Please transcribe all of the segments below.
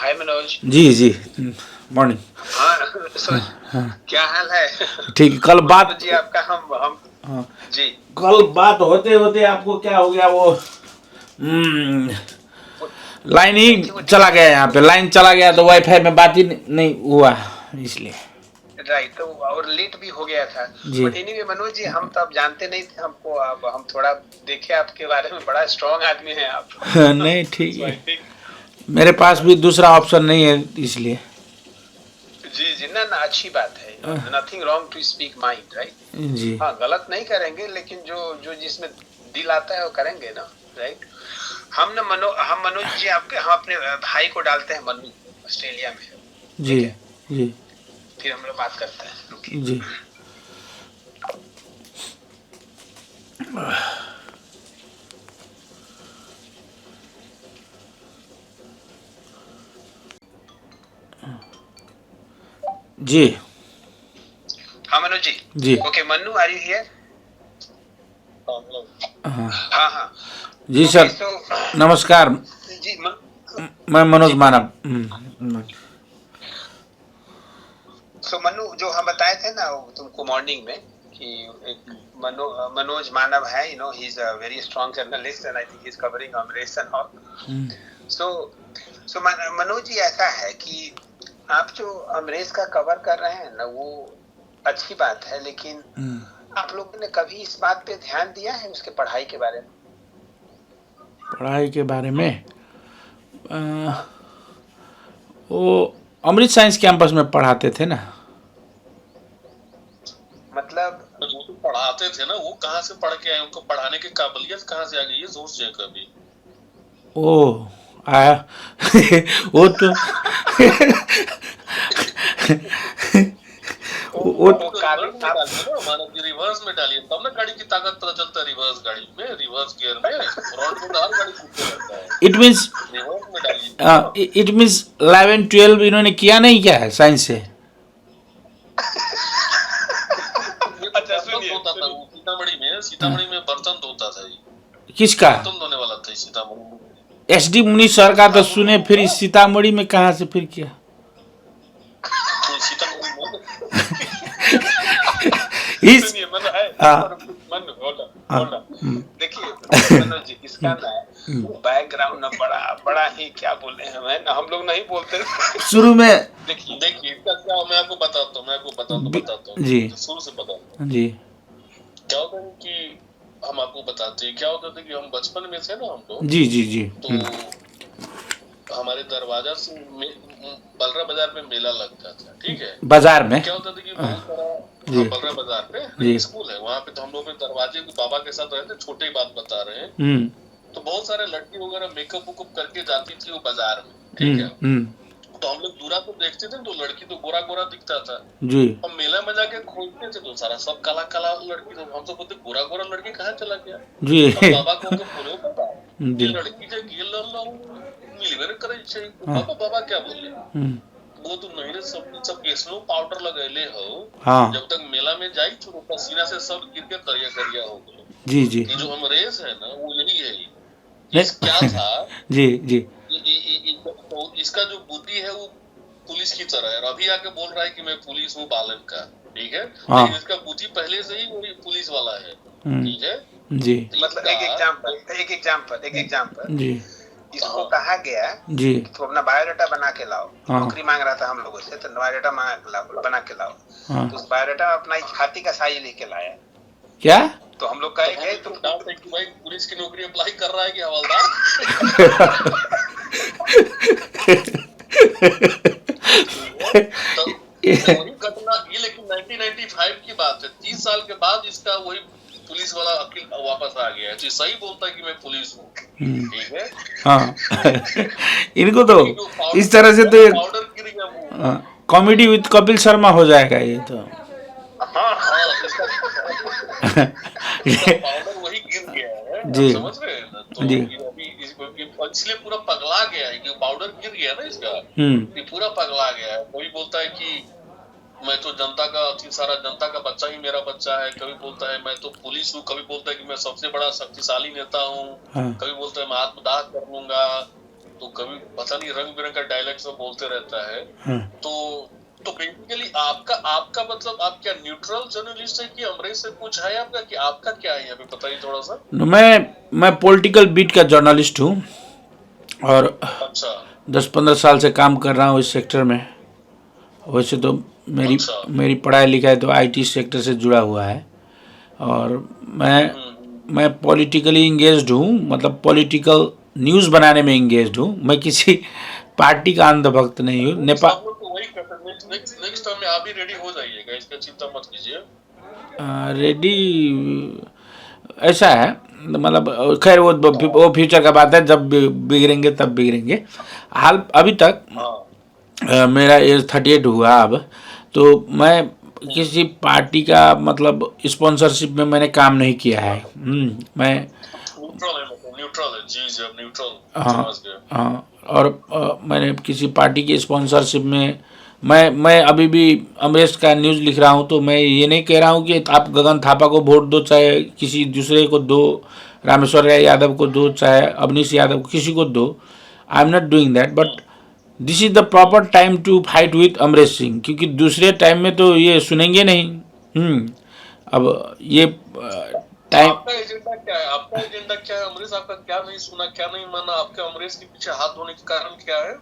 हाय मनोज। जी morning. हाँ हाँ क्या हाल है? ठीक। कल बात मनोज जी आपका हम हाँ, जी कल बात होते होते आपको क्या हो गया, वो वो लाइन ही वो चला गया। यहाँ पे डिस्कनेक्ट। लाइन चला गया तो जी वाईफाई में बात ही नहीं हुआ, इसलिए। राइट, तो और लेट भी हो गया था। जी। बट एनीवे मनोज जी, हम तो अब जानते नहीं थे हमको, अब हम थोड़ा देखे आपके बारे में, बड़ा स्ट्रांग आदमी है आप। नहीं ठीक सो है, आई थिंक मेरे पास भी दूसरा ऑप्शन नहीं है, इसलिए। जी जी ना ना, अच्छी बात है। Nothing wrong to speak mind, right. जी हाँ, गलत नहीं करेंगे, लेकिन जो जो जिसमें दिल आता है वो करेंगे ना, राइट। हम मनोज जी आपके, हम अपने भाई को डालते हैं मन्नू, ऑस्ट्रेलिया में है। जी ठीक है, जी फिर हम लोग बात करते हैं, रुकिए। जी जी हाँ मनोज जी। जी। Okay Mannu, are you here? हाँ हाँ हाँ। जी ओके सर, सो नमस्कार। जी मैं मनोज जी मानव। सो मन्नू, जो हम बताए थे ना तुमको मॉर्निंग में, कि एक मनोज मानव है, you know, he is a very strong journalist and I think he is covering Amresh and all. So so Manoj ji, ऐसा है कि आप जो अमरेश का कवर कर रहे हैं ना, वो अच्छी बात है, लेकिन आप लोगों ने कभी इस बात पे ध्यान दिया है उसके पढ़ाई के बारे में? पढ़ाई के बारे में हाँ। वो अमृत साइंस कैंपस में पढ़ाते थे ना। मतलब वो तो पढ़ाते थे ना, वो कहाँ से पढ़ के आए? उनको पढ़ाने की काबिलियत कहाँ से आ गई, ये सोचते कभी? ओ आया वो तो वो रिवर्स में डालिए तब ना गाड़ी की ताकत पता चलता है। रिवर्स गाड़ी में, रिवर्स गियर में, फ्रंट में तो हर गाड़ी पीछे रहता है। इट मीन्स रिवर्स में डालिए। इट मीन्स 11-12 इन्होंने किया नहीं, क्या है साइंस से? अच्छा सुनिए, सीतामढ़ी में बर्तन धोता था ये। किसका? बर्तन धोने वाला था सीतामढ़ी में। SD मुनि सर का तो सुने, फिर इस सीतामढ़ी में कहाँ से फिर किया? इस सुनिए देखिए मनोज जी, इसका ना बैकग्राउंड ना बड़ा बड़ा ही, क्या बोले हमें ना, हम लोग नहीं बोलते शुरू में। देखिए इसका क्या, मैं आपको बताता हूँ जी शुरू से बताता हूँ। जी क्या होता है कि हम आपको बताते हैं, क्या होता था कि हम बचपन में थे ना, हम लोग जी जी जी तो हमारे दरवाजा से बलरा बाजार में मेला लगता था। ठीक है, बाजार में क्या होता था कि बहुत सारा बलरा बाजार पे स्कूल है, वहाँ पे तो हम लोग दरवाजे को बाबा के साथ रहते, छोटे ही बात बता रहे हैं। तो बहुत सारे लड़की वगैरह मेकअप वुकअप करके जाती थी वो बाजार में। ठीक है, तो हम लोग दूरा तो देखते थे तो लड़की तो गोरा गोरा दिखता था जी। हम मेला में जाके खोजते थे तो सारा सब काला काला लड़की, तो हम तो बोलते गोरा गोरा लड़की कहाँ चला गया जी। बाबा को बोले बाबा जी। ये लड़की जो गिल मिलवे करे छे। बाबा बाबा क्या बोले, वो तो नहीं रे, सब स्नो पाउडर लगैले हो। हाँ। जब तक मेला में जाई तो पसीना से सब गिर के करिया करिया हो गए। जी जी। ये जो हम रेस है ना, वो यही है। इस क्या था जी जी। तो इसका जो बुद्धि है वो पुलिस की तरह है। अभी आके बोल रहा है कि मैं पुलिस हूँ बालन का। ठीक है, लेकिन इसका बुद्धि पहले से ही वही पुलिस वाला है। ठीक है जी। मतलब एक एग्जाम्पल जी। इसको कहा गया जी तो अपना बायोडाटा बना के लाओ। नौकरी मांग रहा था हम लोगों से, तो बायोडाटा बना के लाओ। तो उस बायोडाटा अपना हाथी का साइज लेके लाया। क्या? तो हम लोग कहे तुम डाउट है कि भाई पुलिस की नौकरी अप्लाई कर रहा है कि हवलदार। तो वही घटना ये, लेकिन 1995 की बात है। 30 साल के बाद इसका वही पुलिस वाला अकील वापस आ गया है, तो सही बोलता है कि मैं पुलिस हूँ। ठीक है, हाँ। इनको तो इस तरह से तो पाउडर गिर गया, कॉमेडी विद कपिल शर्मा हो जाएगा ये तो। पाउडर वही गिर गया है, जी समझ रहे हैं ना? तो जी। इसलिए पूरा पगला गया है कि पाउडर गिर गया ना इसका, ये पूरा पगला गया है। कोई बोलता है कि मैं तो जनता का, सारा जनता का बच्चा ही मेरा बच्चा है। कभी बोलता है मैं तो पुलिस हूँ, कभी बोलता है कि मैं सबसे बड़ा शक्तिशाली नेता हूँ, कभी बोलता है मैं आत्मदाह कर लूंगा। तो कभी पता नहीं रंग बिरंग का डायलॉग सब बोलते रहता है। तो बेसिकली आपका मतलब आप क्या न्यूट्रल जर्नलिस्ट है कि अमरीश से कुछ है आपका, कि आपका क्या है यहाँ पे बताइए थोड़ा सा। मैं पॉलिटिकल बीट का जर्नलिस्ट हूँ और अच्छा 10-15 साल से काम कर रहा हूँ इस सेक्टर में। वैसे तो मेरी पढ़ाई लिखाई तो आईटी सेक्टर से जुड़ा हुआ है और मैं पॉलिटिकली इंगेज्ड हूँ, मतलब पॉलिटिकल न्यूज़ बनाने में इंगेज्ड हूँ। मैं किसी पार्टी का अंधभक्त नहीं हूँ। नेपाल नेक्स्ट टाइम में आप भी रेडी हो जाइएगा, इसका चिंता मत कीजिए। रेडी ऐसा है, मतलब खैर वो फ्यूचर का बात है, जब बिगड़ेंगे तब बिगड़ेंगे। हाल अभी तक मेरा एज 38 हुआ अब, तो मैं किसी पार्टी का मतलब स्पॉन्सरशिप में मैंने काम नहीं किया है। मैं न्यूट्रल है जी, जब न्यूट्रल। हाँ और मैंने किसी पार्टी की स्पॉन्सरशिप में मैं अभी भी अमरीश का न्यूज़ लिख रहा हूँ, तो मैं ये नहीं कह रहा हूँ कि आप गगन थापा को वोट दो, चाहे किसी दूसरे को दो, रामेश्वर यादव को दो, चाहे अवनीश यादव को, किसी को दो। I am not doing that, but this is the proper time to fight with Amrish Singh, क्योंकि दूसरे टाइम में तो ये सुनेंगे नहीं। अब ये टाइम। आपका एजेंडा क्या है? आपका एजेंडा क्या है? अमरीश आपका क्या नहीं सुना, क्या नहीं माना? आपके अमरीश के पीछे हाथ धोने के कारण क्या है?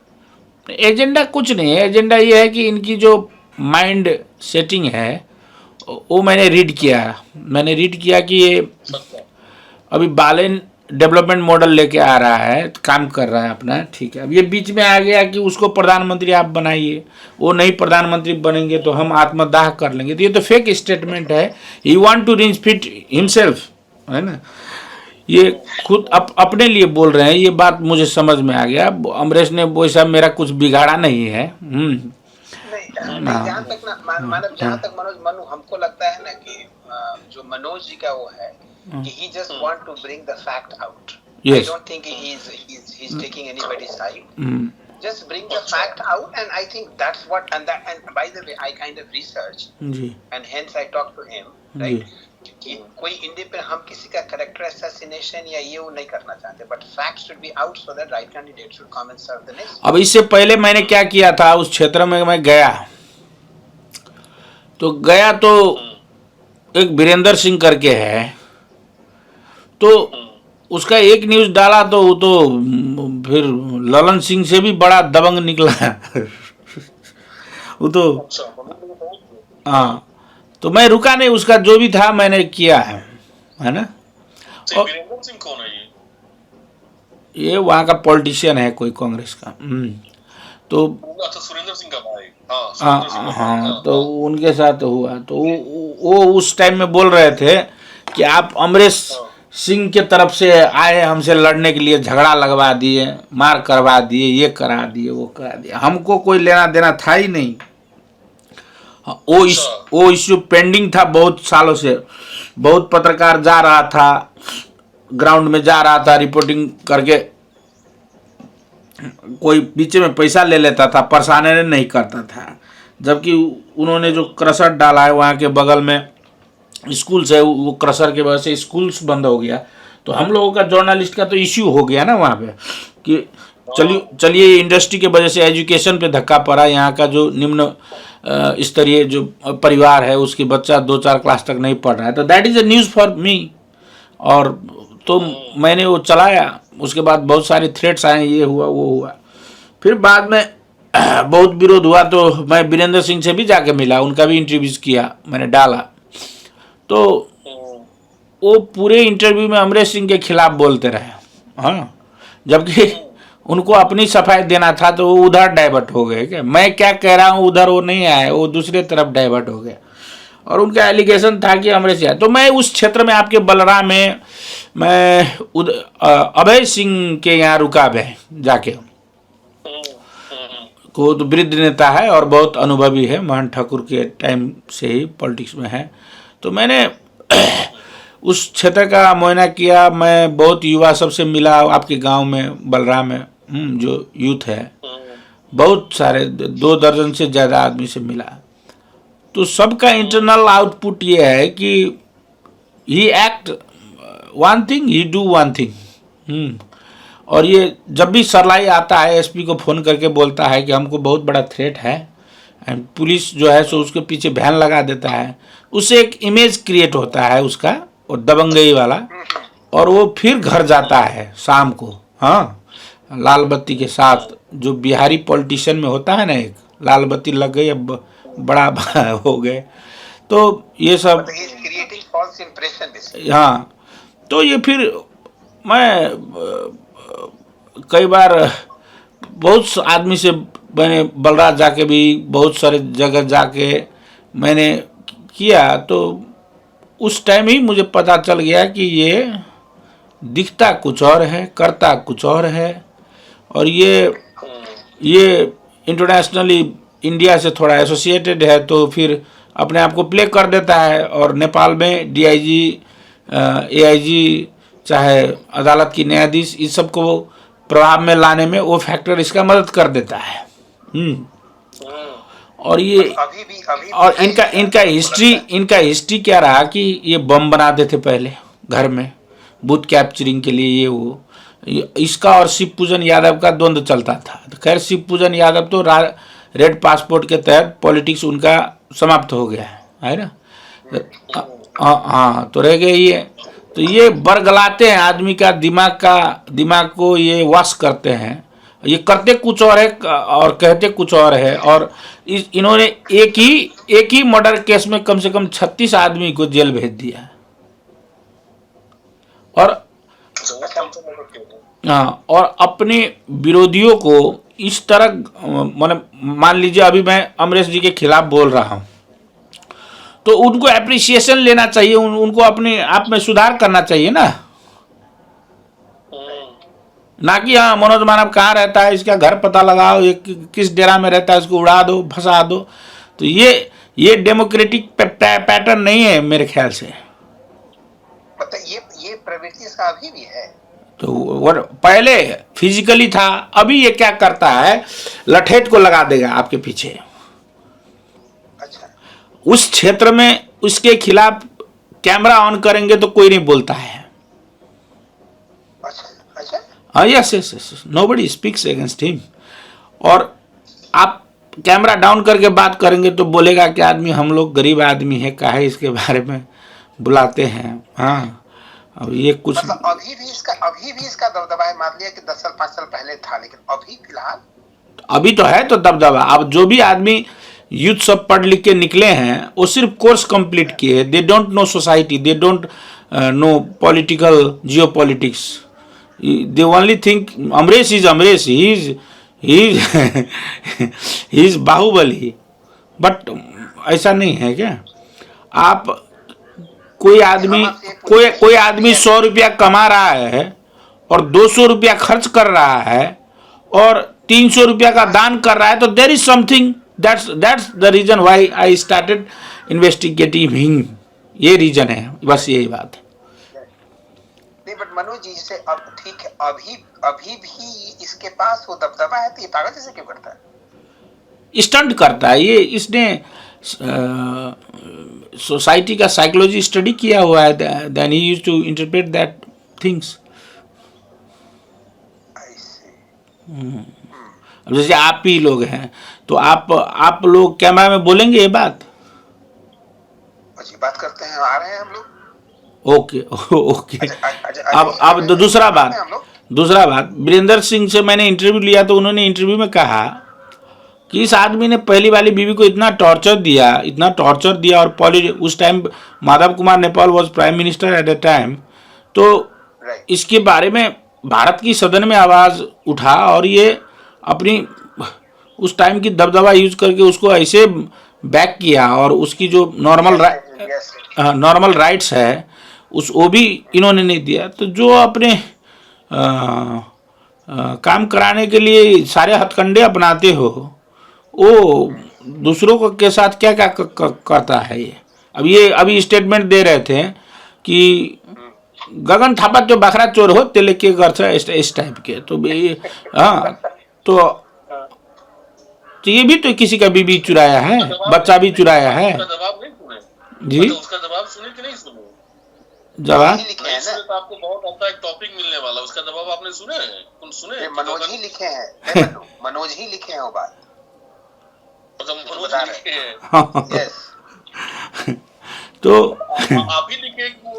एजेंडा कुछ नहीं है। एजेंडा ये है कि इनकी जो माइंड सेटिंग है वो मैंने रीड किया कि ये अभी बालेन डेवलपमेंट मॉडल लेके आ रहा है, काम कर रहा है अपना, ठीक है। अब ये बीच में आ गया कि उसको प्रधानमंत्री आप बनाइए, वो नहीं प्रधानमंत्री बनेंगे तो हम आत्मदाह कर लेंगे। तो ये तो फेक स्टेटमेंट है। He want to refit himself, है ना। ये खुद अपने लिए बोल रहे हैं। ये बात मुझे समझ में आ गया। अमरीश ने वैसा मेरा कुछ बिगाड़ा नहीं है। जहाँ तक जहाँ तक मनोज हमको लगता है ना कि जो मनोज जी का वो है कि he just want to bring the fact out. Yes. I don't think he's taking anybody's side. Just bring the fact out, and I think that's what. And by the way, I kind of researched, and hence I talked to him, right? कि कोई independent हम किसी का character assassination या ये वो नहीं करना चाहते, but facts should be out so that right candidate should come and serve the next. अब इससे पहले मैंने क्या किया था, उस क्षेत्र में मैं गया तो एक वीरेंद्र सिंह करके है, तो उसका एक न्यूज़ डाला तो वो तो फिर ललन सिंह से भी बड़ा दबंग निकला। वो तो हाँ, तो मैं रुका नहीं, उसका जो भी था मैंने किया है ना। वीरेंद्र सिंह कौन है ये वहाँ का पॉलिटिशियन है कोई कांग्रेस का। तो अच्छा, सुरेंद्र सिंह का भाई। हाँ, तो उनके साथ हुआ। तो वो उस टाइम में बोल रहे थे कि आप अमरीश सिंह के तरफ से आए, हमसे लड़ने के लिए झगड़ा लगवा दिए, मार करवा दिए, ये करा दिए, वो करा दिए। हमको कोई लेना देना था ही नहीं। वो इश्यू पेंडिंग था बहुत सालों से। बहुत पत्रकार जा रहा था, ग्राउंड में जा रहा था रिपोर्टिंग करके, कोई बीच में पैसा ले लेता था, परेशानी नहीं करता था। जबकि उन्होंने जो क्रशर डाला है वहाँ के बगल में स्कूल से, वो क्रशर के वजह से स्कूल्स बंद हो गया। तो हम लोगों का जर्नलिस्ट का तो इश्यू हो गया ना वहाँ पे कि चलिए इंडस्ट्री के वजह से एजुकेशन पे धक्का पड़ा। यहाँ का जो निम्न स्तरीय जो परिवार है उसके बच्चा 2-4 क्लास तक नहीं पढ़ रहा है, तो that is a news for me. और तो मैंने वो चलाया। उसके बाद बहुत सारे थ्रेट्स आए, ये हुआ वो हुआ। फिर बाद में बहुत विरोध हुआ, तो मैं वीरेंद्र सिंह से भी जाके मिला, उनका भी इंटरव्यूज़ किया, मैंने डाला। तो वो पूरे इंटरव्यू में अमरीश सिंह के खिलाफ बोलते रहे, हाँ, जबकि उनको अपनी सफाई देना था तो वो उधर डाइवर्ट हो गए। क्या मैं क्या कह रहा हूँ उधर वो नहीं आए, वो दूसरे तरफ डाइवर्ट हो गए। और उनका एलिगेशन था कि अमरीश सिंह। तो मैं उस क्षेत्र में आपके बलराम में मैं अभय सिंह के यहाँ रुका जाके, को तो वृद्ध नेता है और बहुत अनुभवी है, मोहन ठाकुर के टाइम से ही पॉलिटिक्स में है। तो मैंने उस क्षेत्र का मुआयना किया। मैं बहुत युवा सबसे मिला आपके गांव में, बलराम में जो यूथ है, बहुत सारे 2 दर्जन से ज़्यादा आदमी से मिला। तो सबका इंटरनल आउटपुट ये है कि he act one thing, he do one thing. और ये जब भी सरलाई आता है एसपी को फ़ोन करके बोलता है कि हमको बहुत बड़ा थ्रेट है, एंड पुलिस जो है सो उसके पीछे वैन लगा देता है, उससे एक इमेज क्रिएट होता है उसका, और दबंगई वाला, और वो फिर घर जाता है शाम को, हाँ, लाल बत्ती के साथ, जो बिहारी पॉलिटिशियन में होता है ना, एक लाल बत्ती लग गई अब बड़ा हो गए, तो ये सब, क्रिएटिंग फॉल्स इंप्रेशन। हाँ, तो ये फिर मैं कई बार बहुत आदमी से मैंने बलराज जाके भी बहुत सारे जगह जाके मैंने किया, तो उस टाइम ही मुझे पता चल गया कि ये दिखता कुछ और है, करता कुछ और है, और ये इंटरनेशनली इंडिया से थोड़ा एसोसिएटेड है, तो फिर अपने आप को प्ले कर देता है, और नेपाल में डीआईजी, एआईजी, चाहे अदालत की न्यायाधीश, इस सब को प्रभाव में लाने में वो फैक्टर इसका मदद कर देता है। और ये अभी और इनका हिस्ट्री क्या रहा कि ये बम बनाते थे पहले घर में बूथ कैप्चरिंग के लिए, इसका और शिव पूजन यादव का द्वंद्व चलता था। तो खैर शिव पूजन यादव तो रेड पासपोर्ट के तहत पॉलिटिक्स उनका समाप्त हो गया है ना, हाँ, तो रह गए ये, तो ये बरगलाते हैं आदमी का दिमाग को, ये वॉश करते हैं, ये करते कुछ और है और कहते कुछ और है। और इन्होंने एक ही मर्डर केस में कम से कम 36 आदमी को जेल भेज दिया, और हाँ, और अपने विरोधियों को इस तरह, मान लीजिए अभी मैं अमरेश जी के खिलाफ बोल रहा हूँ, तो उनको एप्रिसिएशन लेना चाहिए, उनको अपने आप में सुधार करना चाहिए ना कि हाँ मनोज मानव कहाँ रहता है, इसका घर पता लगाओ, ये किस डेरा में रहता है, इसको उड़ा दो, फंसा दो। तो ये डेमोक्रेटिक पैटर्न नहीं है मेरे ख्याल से। मतलब ये प्रवृत्ति इसका अभी भी है। तो वो पहले फिजिकली था, अभी ये क्या करता है, लठेट को लगा देगा आपके पीछे। अच्छा। उस क्षेत्र में उसके खिलाफ कैमरा ऑन करेंगे तो कोई नहीं बोलता है। अच्छा। हाँ, yes, nobody speaks against him. और आप कैमरा डाउन करके बात करेंगे तो बोलेगा कि आदमी, हम लोग गरीब आदमी है, काहे इसके बारे में बुलाते हैं। हाँ, अब ये कुछ मतलब अभी भी इसका दबदबा है। मान लिया कि 10 साल 5 साल पहले था, लेकिन अभी फिलहाल अभी तो है तो दबदबा। अब जो भी आदमी यूथ सब पढ़ लिख के निकले हैं, वो सिर्फ कोर्स कंप्लीट किए, they don't know society, they don't know political geopolitics, they only think Amresh he is Bahubali. But ऐसा नहीं है क्या? आप कोई आदमी 100 रुपया कमा रहा है और 200 रुपया खर्च कर रहा है और 300 रुपया का दान कर रहा है, तो there is something, that's the reason why I started investigating him. ये रीजन है, बस यही बात है। नहीं, बट मनोज जी से अब ठीक है, अभी भी इसके पास वो दबदबा है, तो ये पागल जैसे क्यों करता है? स्टंट करता है ये। इसने सोसाइटी का साइकोलॉजी स्टडी किया हुआ है, then he used to interpret that things. अब जैसे आप ही लोग हैं, तो आप लोग कैमरा में बोलेंगे ये बात? बात करते हैं, आ रहे हैं हम लोग। ओके। अब दूसरा बात, वीरेंद्र सिंह से मैंने इंटरव्यू लिया, तो उन्होंने इंटरव्यू में कहा कि इस आदमी ने पहली वाली बीवी को इतना टॉर्चर दिया, और उस time Madhav Kumar Nepal was prime minister at the time, तो इसके बारे में भारत की सदन में आवाज़ उठा, और ये अपनी उस टाइम की दबदबा यूज करके उसको ऐसे बैक किया, और उसकी जो नॉर्मल राइट्स है वो भी इन्होंने नहीं दिया। तो जो अपने काम कराने के लिए सारे हथकंडे अपनाते हो, वो दूसरों के साथ क्या क्या करता है ये। ये अभी स्टेटमेंट दे रहे थे कि गगन थापा जो बखरा चोर हो तेले के घर से इस टाइप के, तो हाँ, तो ये भी तो किसी का बीबी चुराया है, बच्चा भी चुराया है उसका जवाब नहीं सुने जी। उसका जवाब सुने कि नहीं सुने? जवाब ही लिखे हैं नहीं ना, सुने तो आपको बहुत अच्छा एक टॉपिक मिलने वाला है, उसका जवाब आपने सुने हैं? कौन सुने? ये मनोज ही लिखे हैं, मन्नू, मनोज ही लिखे हैं वो बात, अच्छा, मनोज बता जी रहे लिखे हैं। यस। तो आप ही लिखे कि वो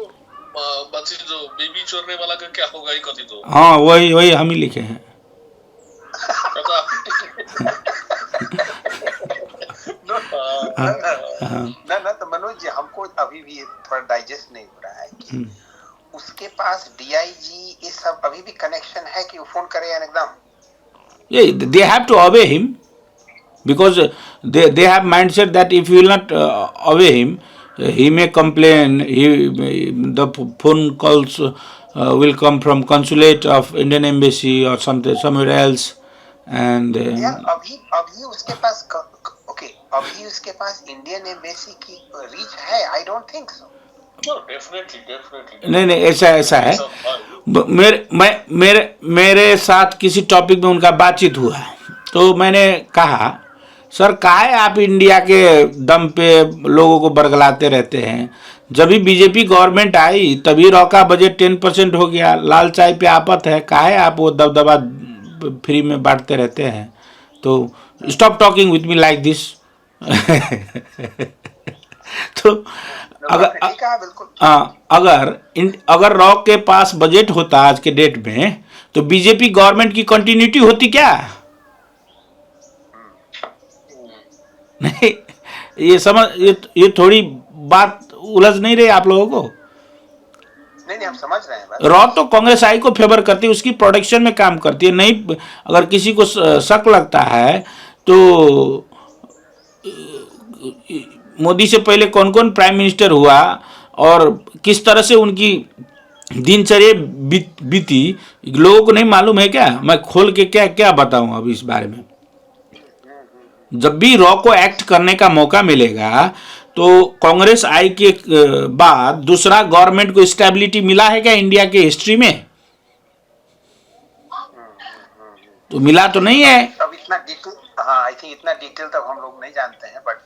बच्ची जो बीबी चोरने वाला का क्या होगा ही कथी तो। हाँ, वही वही हम ही लिखे हैं। अच्छा, आप ही लिखे। हाँ, ना तो मनोज जी, हमको अभी भी थोड़ा डाइजेस्ट नहीं हो रहा है कि उसके पास डीआईजी ये सब अभी भी कनेक्शन है कि वो फोन करे एकदम। they have to obey him because they have mindset that if you will not obey him, he may complain. The phone calls will come from consulate of Indian embassy or somewhere else, and यार अभी उसके पास okay, अभी उसके पास Indian embassy की reach है? आई don't think so. Definitely नहीं ऐसा है। मेरे साथ किसी टॉपिक में उनका बातचीत हुआ, तो मैंने कहा सर काहे आप इंडिया के दम पे लोगों को बरगलाते रहते हैं? जब भी बीजेपी गवर्नमेंट आई तभी रॉका बजट 10% हो गया, लाल चाय पे आफत है, काहे आप वो दबदबा फ्री में बांटते रहते हैं? तो stop talking with me like this. तो अगर रॉक के पास बजट होता आज के डेट में तो बीजेपी गवर्नमेंट की कंटिन्यूटी होती क्या? नहीं, ये थोड़ी बात उलझ नहीं रही आप लोगों को? नहीं हम समझ रहे हैं। रॉ तो कांग्रेस आई को फेवर करती है, उसकी प्रोडक्शन में काम करती है। नहीं, अगर किसी को शक लगता है तो मोदी से पहले कौन कौन प्राइम मिनिस्टर हुआ और किस तरह से उनकी दिनचर्या बीती, लोगों को नहीं मालूम है क्या? मैं खोल के क्या क्या बताऊं अब इस बारे में? जब भी रॉ को एक्ट करने का मौका मिलेगा तो कांग्रेस आई के बाद दूसरा गवर्नमेंट को स्टेबिलिटी मिला है क्या इंडिया के हिस्ट्री में? तो मिला तो नहीं है। अब इतना डिटेल, हाँ आई थिंक इतना डिटेल तक हम लोग नहीं जानते हैं, बट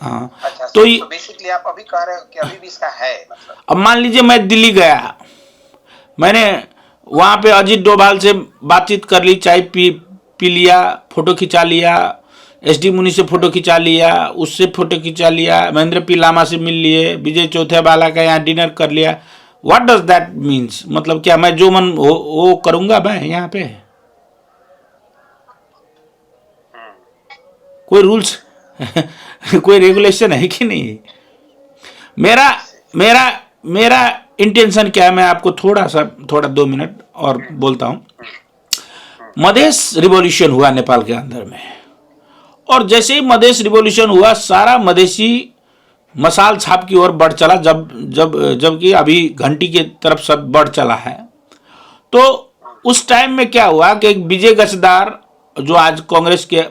हाँ, अच्छा, तो बेसिकली आप अभी कह रहे हो कि अभी भी इसका है मतलब। अब मान लीजिए मैं दिल्ली गया, मैंने वहां पे अजीत डोभाल से बातचीत कर ली, चाय पी लिया, फोटो खिंचा लिया, एसडी मुनि से फोटो खिंचा लिया, उससे फोटो खिंचा लिया, महेंद्र पी लामा से मिल लिए, विजय चौथेवाला का यहाँ डिनर कर लिया। What does that means? मतलब क्या मैं जो मन वो करूंगा मैं यहाँ पे? कोई रूल्स कोई रेगुलेशन है कि नहीं? मेरा इंटेंशन क्या है, मैं आपको थोड़ा 2 मिनट और बोलता हूं। मधेश रिवॉल्यूशन हुआ नेपाल के अंदर में, और जैसे ही मधेश रिवॉल्यूशन हुआ सारा मधेसी मसाल छाप की ओर बढ़ चला, जबकि अभी घंटी की तरफ सब बढ़ चला है। तो उस टाइम में क्या हुआ कि विजय गचदार जो आज कांग्रेस के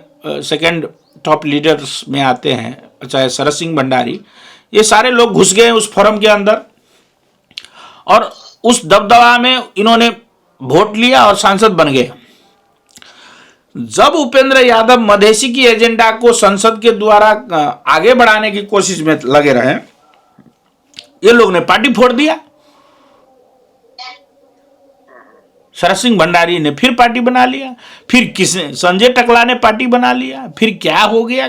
सेकंड टॉप लीडर्स में आते हैं, चाहे शरद सिंह भंडारी, ये सारे लोग घुस गए उस फोरम के अंदर और उस दबदबा में इन्होंने वोट लिया और सांसद बन गए। जब उपेंद्र यादव मधेसी की एजेंडा को संसद के द्वारा आगे बढ़ाने की कोशिश में लगे रहे, ये लोग ने पार्टी फोड़ दिया। शरद सिंह भंडारी ने फिर पार्टी बना लिया, फिर किसने, संजय टकला ने पार्टी बना लिया, फिर क्या हो गया,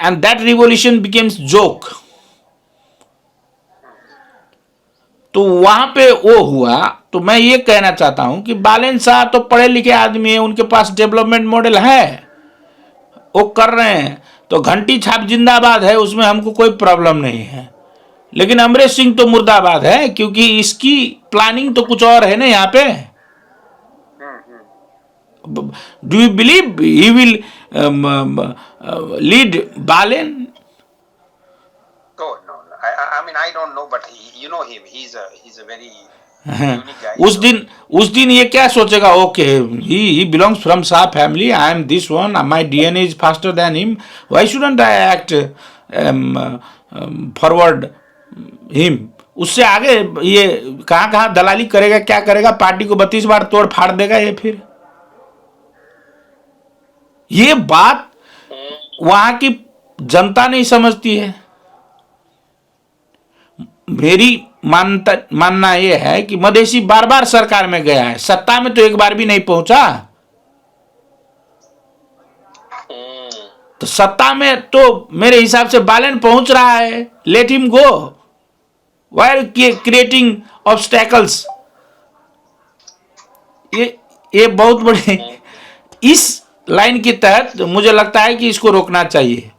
and that revolution becomes joke. तो वहां पे वो हुआ। तो मैं ये कहना चाहता हूं कि बालेन शाह तो पढ़े लिखे आदमी है, उनके पास डेवलपमेंट मॉडल है, वो कर रहे हैं, तो घंटी छाप जिंदाबाद है, उसमें हमको कोई प्रॉब्लम नहीं है। लेकिन अमरेश सिंह तो मुर्दाबाद है, क्योंकि इसकी प्लानिंग तो कुछ और है ना यहाँ पे। Do you believe he will lead Balen? I mean, I don't know, but you know him. He's a very unique guy. उस दिन ये क्या सोचेगा? Okay, he belongs from Shah family. I am this one. My DNA is faster than him. Why shouldn't I act forward him? उससे आगे ये कहाँ दलाली करेगा, क्या करेगा? पार्टी को 32 बार तोड़ फाड़ देगा ये। फिर ये बात वहां की जनता नहीं समझती है। मेरी मानना ये है कि मधेसी बार बार सरकार में गया है, सत्ता में तो एक बार भी नहीं पहुंचा। तो सत्ता में तो मेरे हिसाब से बालेन पहुंच रहा है, let him go, why are creating obstacles. ये बहुत बड़े इस लाइन के तहत मुझे लगता है कि इसको रोकना चाहिए।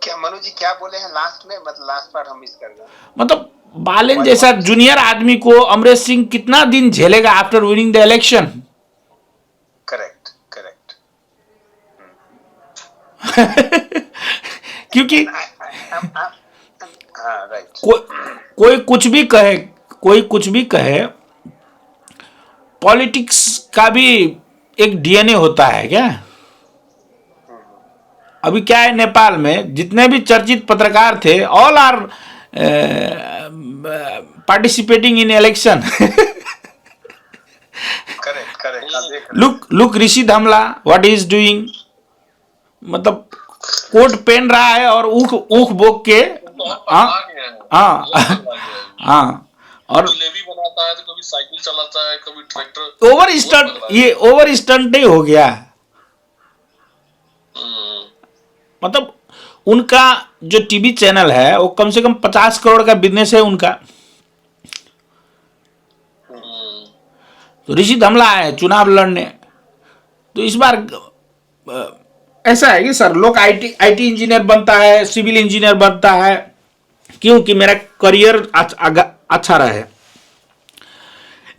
क्या मनोज जी क्या बोले हैं लास्ट में, मतलब लास्ट पार्ट हम मिस कर गए। मतलब बालेन जैसा जूनियर आदमी को अमरेश सिंह कितना दिन झेलेगा after winning the election. Correct correct. क्योंकि हाँ राइट। कोई कुछ भी कहे, पॉलिटिक्स का भी एक डीएनए होता है क्या। अभी क्या है, नेपाल में जितने भी चर्चित पत्रकार थे, all are participating in election. Correct. Look Rishi Dhamala what is doing, मतलब कोट पहन रहा है और ऊख बोक के। हाँ और जलेबी बनाता है, तो कभी साइकिल चलाता है, कभी ट्रैक्टर। ओवर स्टंट ही हो गया। मतलब उनका जो टीवी चैनल है वो कम से कम 50 करोड़ का बिजनेस है उनका। तो ऋषि धमला है चुनाव लड़ने, तो इस बार ऐसा है कि सर लोग आईटी इंजीनियर बनता है, सिविल इंजीनियर बनता है, क्योंकि मेरा करियर अच्छा रहे।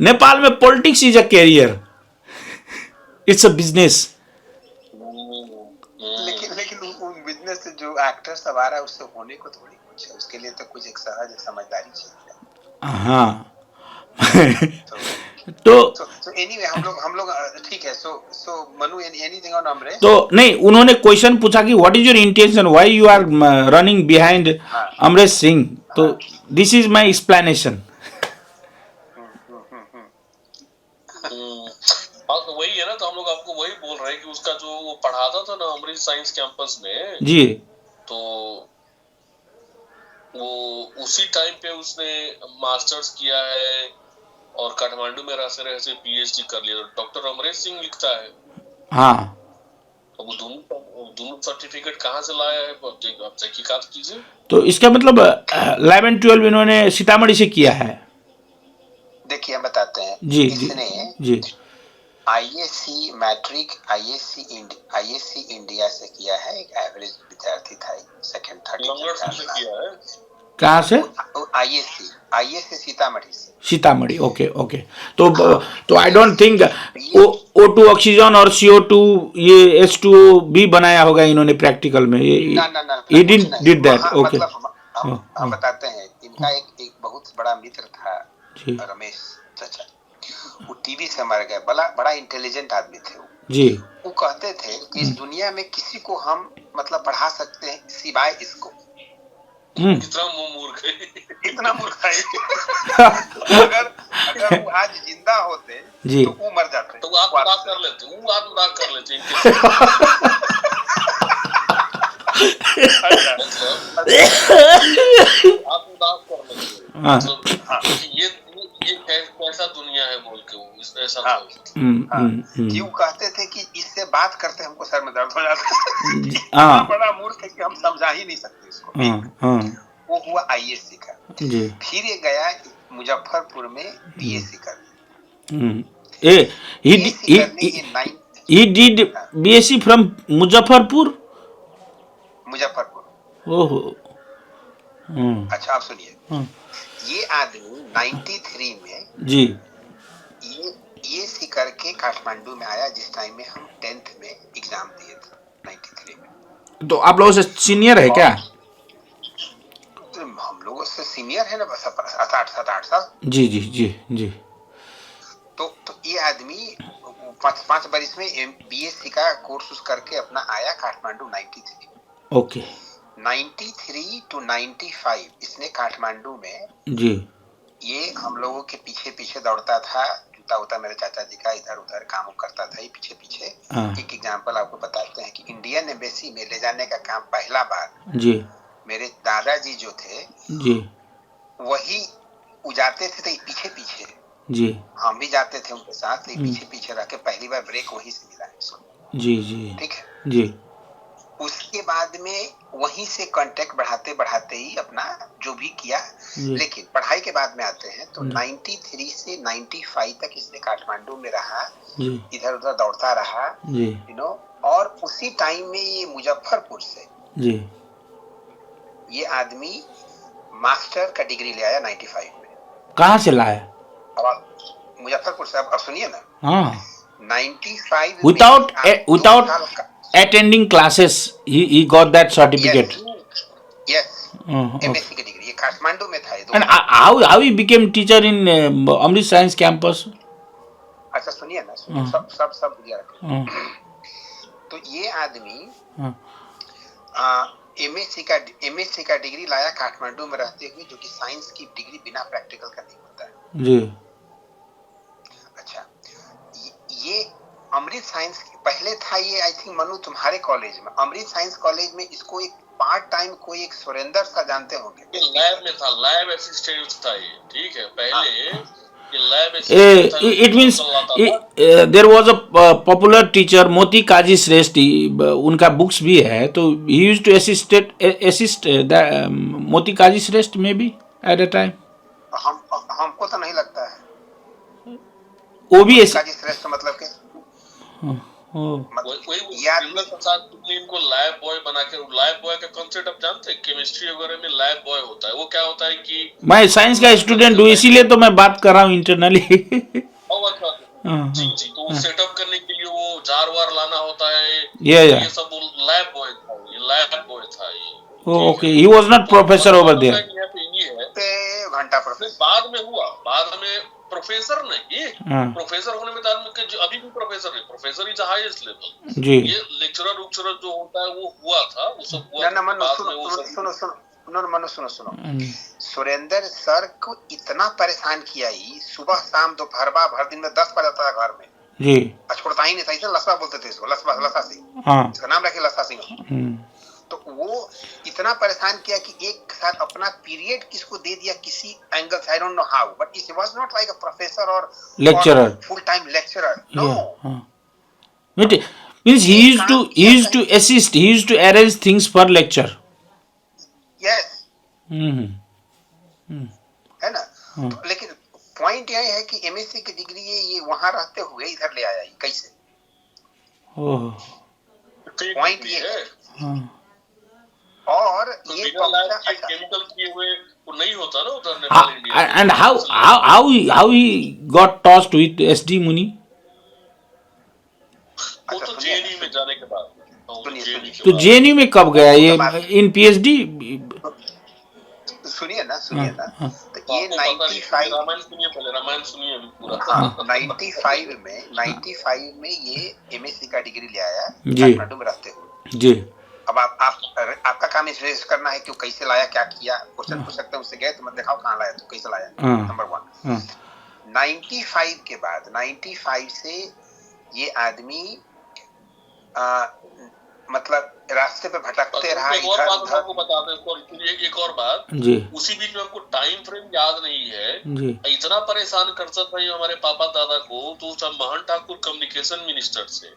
नेपाल में politics is a career, it's a business. लेकिन उन बिजनेस से जो एक्टर सब आ रहा है उससे होने को थोड़ी कुछ है, उसके लिए तो कुछ एक सहज समझदारी चाहिए। हाँ। तो एनीवे हम लोग ठीक है। So Manu anything on Amresh. तो नहीं, उन्होंने क्वेश्चन पूछा कि what is your intention, why you are running behind Amresh Singh, तो दिस इज माय एक्सप्लेनेशन। हाँ तो वही है ना, तो हम लोग आपको वही बोल रहे हैं कि उसका जो वो पढ़ाता था ना अमरीश साइंस कैंपस में जी, तो वो उसी टाइम पे उसने मास्टर्स किया है और काठमांडू में रह से पीएचडी कर लिया। डॉक्टर अमरेश सिंह लिखता है। हाँ, तो वो दोनों सर्टिफिकेट कहाँ से लाया है, आप तहकीकात कीजिए। तो इसका मतलब 11-12 इन्होंने सीतामढ़ी से किया है। देखिए हम बताते हैं। जी इसने जी आईएससी मैट्रिक आईएससी इंडिया से किया है। एक एवरेज विद्यार्थी था, सेकंड थर्ड से किया है। कहाँ से? आईएससी सीतामढ़ी। ओके। तो आई डोंट थिंक O2 ऑक्सीजन और CO2 ये H2O भी बनाया होगा इन्होंने प्रैक्टिकल में। ये डिड दैट। ओके, हम बताते हैं। इनका एक बहुत बड़ा मित्र था रमेश चाचा, वो टीबी से मर गए। बड़ा इंटेलिजेंट आदमी थे वो जी। वो कहते थे कि इस दुनिया में किसी को हम मतलब पढ़ा सकते हैं सिवाय इसको। इतना मूर्ख है। अगर वो आज जिंदा होते जी, तो वो मर जाते, तो आप मजाक कर लेते, वो आप मजाक कर लेते। आप मजाक कर लेते। ये कैसा दुनिया है बोल के वो ऐसा कि वो कहते थे कि इससे बात करते हमको सर में दर्द हो जाता है। बड़ा मूर्ख है कि हम समझा ही नहीं सकते इसको। वो हुआ आईएससी का। फिर ये गया मुजफ्फरपुर में बीएससी करने। He did BSc from Muzaffarpur. ओहो। अच्छा आप सुनिए, ये आदमी 93 में जी ये सी करके काठमांडू में आया, जिस टाइम में हम 10th में एग्जाम दिए थे 93 में। तो आप लोगों से सीनियर है क्या? हम लोगों से सीनियर है ना, बस 7-8 साल। जी। तो ये आदमी 5 बरिस में बीएससी का कोर्स करके अपना आया काठमांडू 93। ओके। 93 to 95 इसने काठमांडू में जी ये हम लोगों के पीछे दौड़ता था। जूता उता मेरे चाचा जी का इधर उधर काम करता था। ये पीछे एक एग्जांपल आपको बताते हैं कि इंडियन एम्बेसी में ले जाने का काम पहला बार जी मेरे दादाजी जो थे जी वही जाते थे तो पीछे पीछे, जी हम भी जाते थे उनके साथ, तो पीछे पीछे रह के पहली बार ब्रेक वहीं से मिला है इसको। जी जी ठीक है, जी उसके बाद में वहीं से कांटेक्ट बढ़ाते बढ़ाते ही अपना जो भी किया। जी लेकिन पढ़ाई के बाद में आते हैं तो 93 से 95 तक इसने काठमांडू में रहा, जी इधर उधर दौड़ता रहा, जी यू नो। और उसी टाइम में ये मुजफ्फरपुर से जी ये आदमी मास्टर का डिग्री ले आया 95 में। कहाँ से लाया? अब आप मुजफ्फरपुर से, अब सुनिए ना, हाँ, 95 में without आप 2 without साल का, attending classes he got that certificate. Yes, Okay. MSc की डिग्री, ये काठमांडू में था ये 2 And साल। how he became teacher in Amrit Science Campus? अच्छा सुनिए ना, सुनिए, सब बुझा रखें। तो ये आदमी एमएससी का डिग्री लाया काठमांडू में रहते हुए, जो कि साइंस की डिग्री बिना प्रैक्टिकल का नहीं होता है। जी अच्छा, ये अमृत साइंस पहले था, ये आई थिंक मनु तुम्हारे कॉलेज में, अमृत साइंस कॉलेज में इसको एक पार्ट टाइम कोई एक सुरेंद्र सा जानते होंगे, लैब में था, लैब असिस्टेंट था ये, ठीक है, पहले it means there was a popular teacher मोती काजी श्रेष्ठ, उनका बुक्स भी है, तो he used to assist मोती काजी श्रेष्ठ में भी at a time। हमको तो नहीं लगता है वो भी काजी श्रेष्ठ मतलब के इनको लैब बॉय बना के, लैब बॉय का कॉन्सेप्ट आप जानते हैं, केमिस्ट्री वगैरह में लैब बॉय होता है, वो क्या होता है कि मैं साइंस का स्टूडेंट हूँ, इसीलिए तो मैं बात कर रहा हूँ इंटरनली। जी जी, तो सेटअप करने के लिए वो जार वार लाना होता है, ये सब लैब बॉय था, ये लैब बॉय था ये। Okay, he was not professor over there. घंटा प्रोफेसर बाद में हुआ, बाद में प्रोफेसर नहीं, प्रोफेसर होने में आदमी के अभी भी प्रोफेसर है, प्रोफेसर इज हाईएस्ट लेवल जी। ये लेक्चरर उक्चरर जो होता है वो हुआ था, वो सब हुआ। ना मनु सुनो, सुरेंद्र सर को इतना परेशान किया ही, सुबह शाम दोपहर भर दिन में 10 बज जाता था घर में जी, छोड़ता ही नहीं था, इसे लस्सा बोलते थे इसको, लस्सा सिंह, इसका नाम रखे लस्सा सिंह। तो वो इतना परेशान किया कि एक साथ अपना पीरियड किसको दे दिया किसी एंगल से, I don't know how, but it was not like a professor और lecturer, full time lecturer, no. Means he used to assist, he used to arrange things for lecture. Yes. है ना। तो लेकिन point यह है कि MSc की degree ये वहां रहते हुए इधर ले आया, कैसे? पॉइंट ये है। और तो ये केमिकल किए हुए वो नहीं होता ना उधर Nepal India. And how he got tossed with SD Muni? वो तो जेएनयू में जाने के बाद। तो जेएनयू में कब गया ये, इन पीएचडी? सुनिए ना, तो ये 95 रामायण सुनिए पूरा। 95 में ये एमएससी का डिग्री ले आया काठमांडू में रहते हुए जी। अब आपका काम इस करना है कि कैसे लाया, क्या किया, क्वेश्चन पूछ सकते हैं उससे, गए तो मत दिखाओ कहाँ लाया, तो कैसे लाया, नंबर 1। 95 के बाद 95 से ये आदमी मतलब रास्ते पे भटकते रहा। एक और बात आपको बता दें, एक और बात जी, उसी बीच में आपको टाइम फ्रेम याद नहीं है जी। इतना परेशान करता था ये हमारे पापा दादा को, तो सब महन ठाकुर कम्युनिकेशन मिनिस्टर से,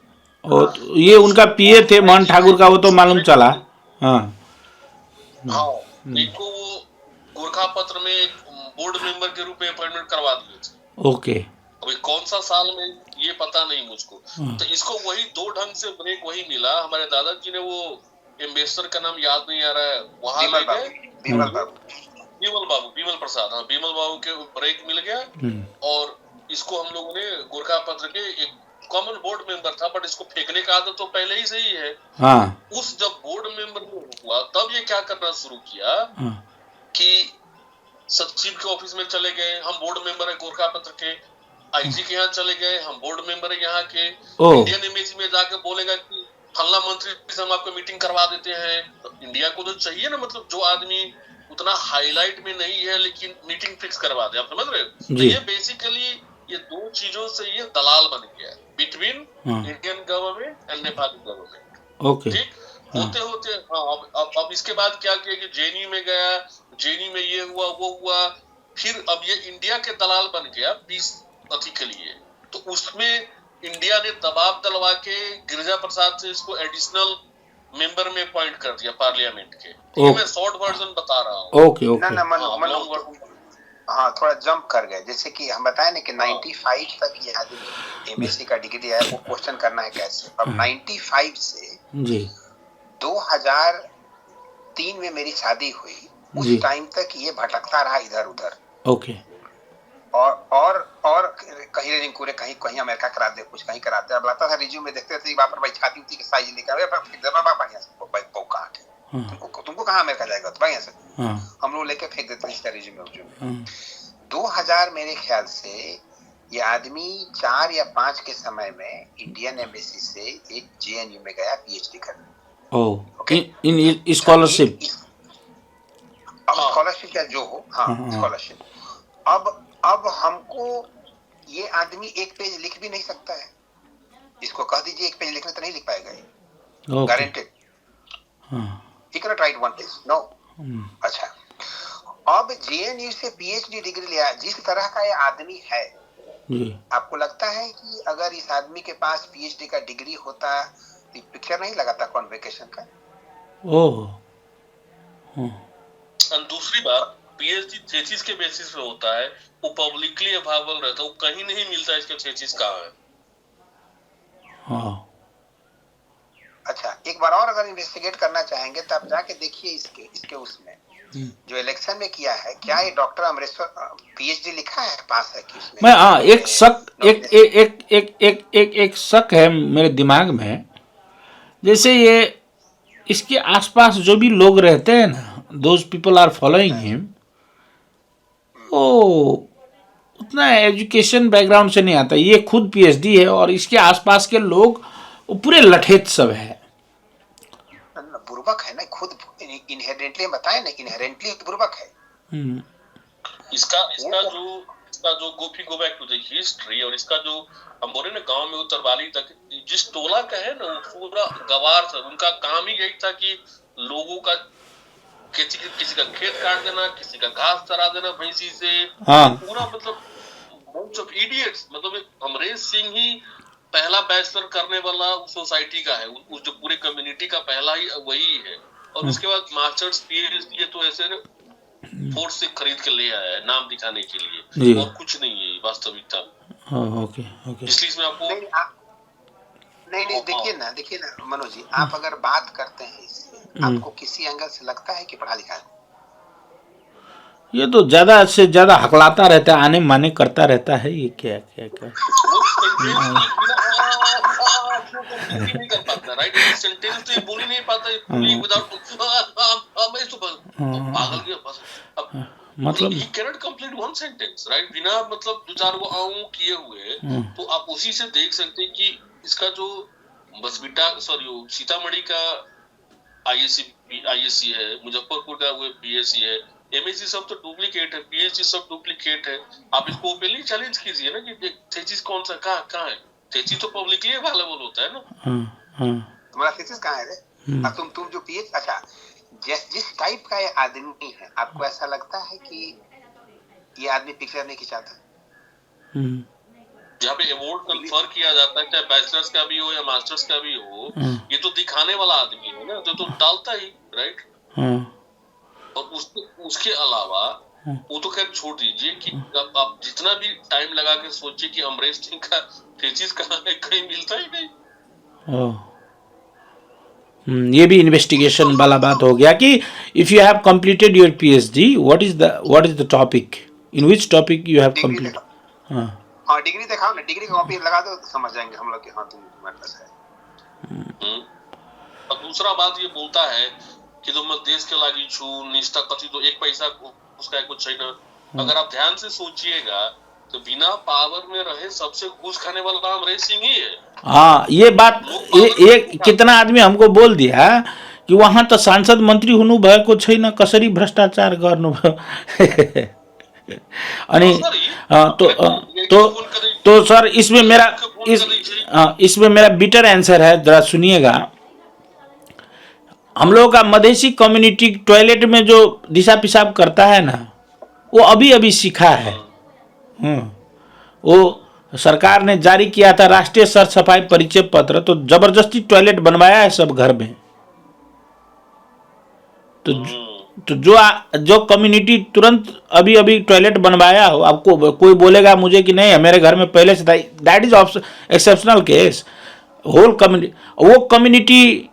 और ये उनका पीए थे महन ठाकुर का, वो तो मालूम चला। हाँ, इनको वो गोरखा पत्र में बोर्ड मेंबर के रूप में अपॉइंटमेंट करवा दिए थे। ओके, अभी कौन सा साल में ये पता नहीं मुझको। तो इसको वही 2 ढंग से ब्रेक वही मिला। हमारे दादाजी ने वो एम्बेसडर का नाम याद नहीं आ रहा है, वहां ले गए, बीमल प्रसाद, हाँ बीमल बाबू के ब्रेक मिल गया। और इसको हम लोगों ने गोरखा पत्र के एक कॉमन बोर्ड मेंबर था, बट इसको फेंकने का आदत तो पहले ही से ही है। उस जब बोर्ड मेंबर में हुआ तब ये क्या करना शुरू किया कि सचिव के ऑफिस में चले गए, हम बोर्ड मेंबर है गोरखा पत्र के, आईजी के यहाँ चले गए, हम बोर्ड मेंबर है यहाँ के, इंडियन एम्बेसी में जाकर बोलेगा कि फल्ला मंत्री से हम आपको मीटिंग करवा देते हैं। तो इंडिया को तो चाहिए ना, मतलब जो आदमी उतना हाईलाइट में नहीं है लेकिन मीटिंग फिक्स करवा दे, आप समझ रहे हो। तो ये बेसिकली ये 2 चीजों से ये दलाल बन गया between Indian government and Nepali government. Okay, ठीक, होते होते हाँ अब इसके बाद क्या किया कि जेएनयू में गया, जेएनयू में ये हुआ वो हुआ, फिर अब ये इंडिया के दलाल बन गया पीस अथी के लिए। तो उसमें इंडिया ने दबाव डलवा के गिरिजा प्रसाद से इसको एडिशनल मेंबर में अपॉइंट कर दिया पार्लियामेंट के। ये मैं शॉर्ट वर्जन बता रहा हूँ। ओके ओके ना हाँ थोड़ा जंप कर गए। जैसे कि हम बताए ना कि 95 तक ये आदमी एमएससी का डिग्री है, वो क्वेश्चन करना है कैसे। अब 95 से जी 2003 में मेरी शादी हुई, उस टाइम तक ये भटकता रहा इधर उधर। ओके। और कहीं रिंकू कहीं कहीं अमेरिका करा दे, कुछ कहीं कराते। अब लाता था रिज्यूम में, देखते थे वहां पर भाई छाती उती के साइज लिखा है, तुमको कहाँ अमेरिका जाएगा, तो भाई से हम लोग लेके फेंक देते इसका रिज्यूम। 2000 मेरे ख्याल से ये आदमी 4 या 5 के समय में इंडियन एम्बेसी से एक जेएनयू में गया पीएचडी करने। इन स्कॉलरशिप, स्कॉलरशिप या जो हो, स्कॉलरशिप। अब हमको ये आदमी एक पेज लिख भी नहीं सकता है। इसको कह दीजिए एक पेज लिखने तो नहीं लिख पाएगा, guaranteed. He cannot write one page, no। अच्छा, अब जेएनयू से पीएचडी डिग्री लिया, जिस तरह का ये आदमी है, आपको लगता है कि अगर इस आदमी के पास पीएचडी का डिग्री होता तो पिक्चर नहीं लगाता कॉन्वोकेशन का? दूसरी बात, पीएचडी थीसिस के बेसिस पे होता है, वो पब्लिकली अवेलेबल रहता है, वो कहीं नहीं मिलता इसका थीसिस कहाँ है। अच्छा, एक बार और अगर इन्वेस्टिगेट करना चाहेंगे तो आप जाके देखिए इसके उसमें जो इलेक्शन में किया है, क्या ये डॉक्टर अमरेश्वर पीएचडी लिखा है, पास है कि उसमें? मैं एक शक है मेरे दिमाग में। जैसे ये इसके आसपास जो भी लोग रहते हैं ना, those people are following him, वो उतना एजुकेशन बैकग्राउंड से नहीं आता। ये खुद पीएचडी है और इसके आसपास के लोग वो पूरे लठेत सब है, बुर्बक है ना, खुद इनहेरेंटली बताए ना, इनहेरेंटली बुर्बक है। इसका जो go back to the history, और इसका जो हम बोले ना गांव में उत्तरवाली तक जिस टोला का है ना, वो पूरा गवार था। उनका काम ही यही था कि लोगों का किसी का खेत काट देना, किसी का घास चरा देना भैंसी से, पूरा मतलब bunch of idiots। मतलब अमरेश सिंह ही पहला बैचलर करने वाला सोसाइटी का है, उस जो पूरे कम्युनिटी का पहला ही वही है। और उसके बाद मास्टर्स पीएचडी ये तो ऐसे फोर्स से खरीद के ले आया है नाम दिखाने के लिए, और कुछ नहीं है वास्तविकता। ओके। इसलिए इसमें आपको नहीं देखिए ना मनोज जी, आप अगर बात करते हैं इससे, आपको किसी एंगल से लगता है कि पढ़ा लिखा है? ये तो ज्यादा से ज्यादा हकलाता रहता है, आने माने करता रहता है। ये क्या नहीं कर पाता, राइट? सेंटेंस तो बोल ही नहीं पाता विदाउट पागल गया बस। मतलब he cannot complete one sentence, right? बिना मतलब 2-4 वो आऊं किए हुए। तो आप उसी से देख सकते हैं कि इसका जो बसबिट्टा सीतामढ़ी का आईएससी है, मुजफ्फरपुर का वो बीएससी है, एमएससी सब तो डुप्लीकेट है, पीएचडी सब डुप्लीकेट है। आप इसको ओपनली चैलेंज कीजिए ना कि थीसिस कौन सा कहाँ है। थीसिस तो पब्लिकली अवेलेबल होता है ना। तुम्हारा थीसिस कहाँ है रे? तुम जो पीएच, अच्छा जिस टाइप का ये आदमी है, आपको ऐसा लगता है कि ये आदमी पिक्चर नहीं खिंचाता? जहाँ पे अवार्ड कंफर किया जाता है, चाहे बैचलर्स का भी हो या मास्टर्स का भी हो, ये तो दिखाने वाला आदमी है ना, तो डालता ही, राइट? और उसके अलावा वो तो खैर छोड़ दीजिए कि आप जितना भी टाइम लगा के सोचिए कि अमरेश सिंह का थीसिस कहाँ है, कहीं मिलता ही नहीं। ये भी इन्वेस्टिगेशन वाला बात हो गया कि if you have completed your PhD, what is the topic, in which topic you have complete. हाँ डिग्री दिखाओ ना, डिग्री का कॉपी लगा दो तो समझ जाएंगे हम लोग कि हाँ तुम्हारे पास है। और दूसरा बात ये बोलता है कि तुम देश के लागी छू निष्ठा कथी, तो एक पैसा उसका कुछ है ना। अगर आप ध्यान से सोचिएगा तो बिना पावर में रहे सबसे घूस खाने वाला अमरेश सिंह ही है। हाँ, ये बात ये कितना आदमी हमको बोल दिया कि वहाँ तो सांसद मंत्री हुनु भएको छैन, कसरी भ्रष्टाचार गर्नु भयो। अनि तो सर इसमें मेरा बिटर आंसर है, जरा सुनिएगा। हम लोगों का मधेसी कम्युनिटी टॉयलेट में जो दिशा पेशाब करता है ना, वो अभी अभी सीखा है। वो सरकार ने जारी किया था राष्ट्रीय सर सफाई परिचय पत्र, तो जबरदस्ती टॉयलेट बनवाया है सब घर में। तो जो कम्युनिटी तुरंत अभी अभी टॉयलेट बनवाया हो, आपको कोई बोलेगा मुझे कि नहीं मेरे घर में पहले से था, that is exceptional case. Whole community, वो कम्युनिटी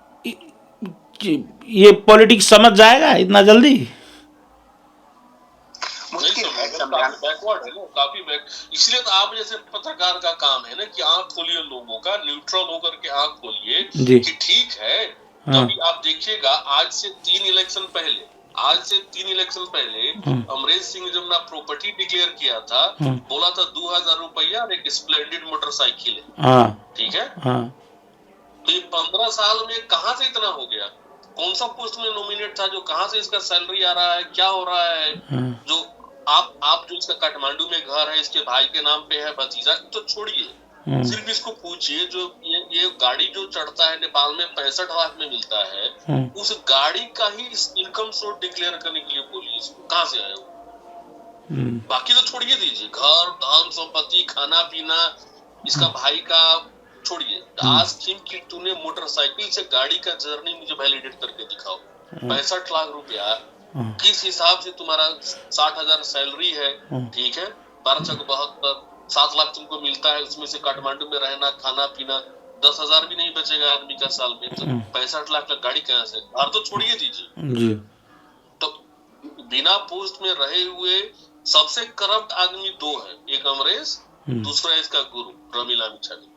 ये पॉलिटिक्स समझ जाएगा इतना जल्दी? मुश्किल है, काफी बैकवर्ड है ना, काफी बैक। इसलिए तो आप जैसे पत्रकार का काम है ना कि आंख खोलिए लोगों का, न्यूट्रल होकर के आंख खोलिए कि ठीक है। अभी आप देखिएगा आज से 3 इलेक्शन पहले अमरेश सिंह जब ना प्रॉपर्टी डिक्लेयर किया था, बोला था 2000 रुपया एक स्प्लेंडेड मोटरसाइकिल है, ठीक है। तो ये 15 साल में कहां से इतना हो गया? कौन सा पोस्ट में नॉमिनेट था, जो कहां से इसका सैलरी आ रहा है, क्या हो रहा है? जो आप जो इसका काठमांडू में घर है, इसके भाई के नाम पे है, भतीजा, तो छोड़िए, सिर्फ इसको पूछिए जो ये गाड़ी जो चढ़ता है नेपाल में 65 लाख में मिलता है, उस गाड़ी का ही इनकम सोर्स डिक्लेयर करने के लिए बोलिए इसको, कहां से आया वो? बाकी तो छोड़िए दीजिए, घर धन संपत्ति खाना पीना इसका भाई का छोड़िए। आस्क हिम कि तूने मोटरसाइकिल से गाड़ी का जर्नी मुझे वैलिडेट करके दिखाओ। 65 लाख रुपया किस हिसाब से तुम्हारा 60,000 सैलरी है, ठीक है, 12 7 लाख तुमको मिलता है, उसमें से काठमांडू में रहना खाना पीना 10,000 भी नहीं बचेगा आदमी का साल में, तो 65 लाख का गाड़ी कहाँ से? घर तो छोड़िए दीजिए। तो बिना पोस्ट में रहे हुए सबसे करप्ट आदमी 2 है, एक अमरेश, दूसरा इसका गुरु रमीला मिछानी।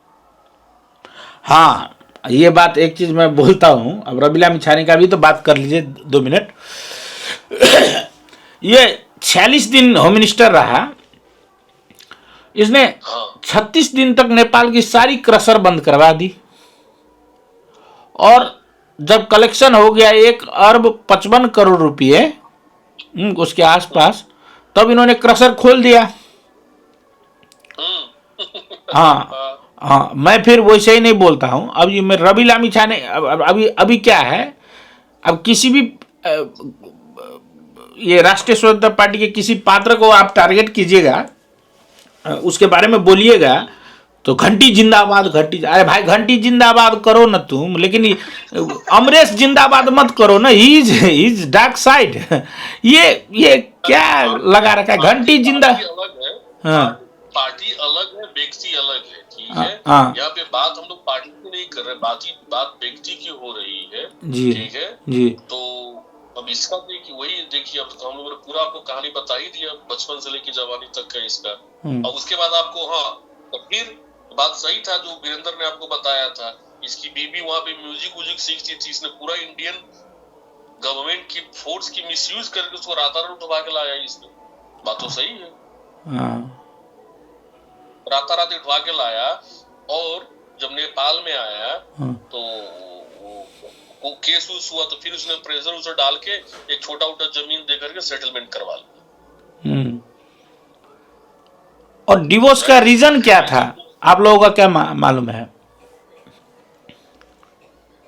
हाँ, ये बात एक चीज मैं बोलता हूँ, अब रमीला मिछानी का भी तो बात कर लीजिए 2 मिनट। ये 46 दिन होम मिनिस्टर रहा, इसने 36 दिन तक नेपाल की सारी क्रशर बंद करवा दी, और जब कलेक्शन हो गया 1 अरब 55 करोड़ रुपये उसके आसपास, तब इन्होंने क्रशर खोल दिया। हाँ, मैं फिर वैसे ही नहीं बोलता हूँ। अब ये मैं रमीला मिछानी, अभी क्या है, अब किसी भी ये राष्ट्रीय स्वतंत्र पार्टी के किसी पात्र को आप टारगेट कीजिएगा, उसके बारे में बोलिएगा, तो घंटी जिंदाबाद, घंटी, अरे भाई घंटी जिंदाबाद करो ना तुम, लेकिन अमरेश जिंदाबाद मत करो ना, इज डार्क साइड। ये क्या लगा रखा है, घंटी जिंदा। पार्टी अलग है, व्यक्ति अलग है, ठीक है। यहाँ पे बात हम लोग पार्टी की नहीं कर रहे, बात व्यक्ति की हो रही है, ठीक है जी। तो अब इसका देखिए अब हम लोगों ने पूरा आपको कहानी बता ही दिया, बचपन से लेकर जवानी तक का इसका। अब उसके बाद आपको तो फिर बात सही था जो वीरेंद्र ने आपको बताया था, इसकी बीबी वहां पे म्यूजिक सीखती थी, इसने पूरा इंडियन गवर्नमेंट की फोर्स की मिसयूज करके उसको रातारात उठवा के लाया इसने। बात तो सही है, रातारात उठवा के लाया, और जब नेपाल में आया तो वो केस हुआ, तो फिर उसने प्रेशर डाल के एक छोटा उटा जमीन दे करके सेटलमेंट करवा लिया। और डिवोर्स का रीजन क्या था, आप लोगों का क्या मालूम है?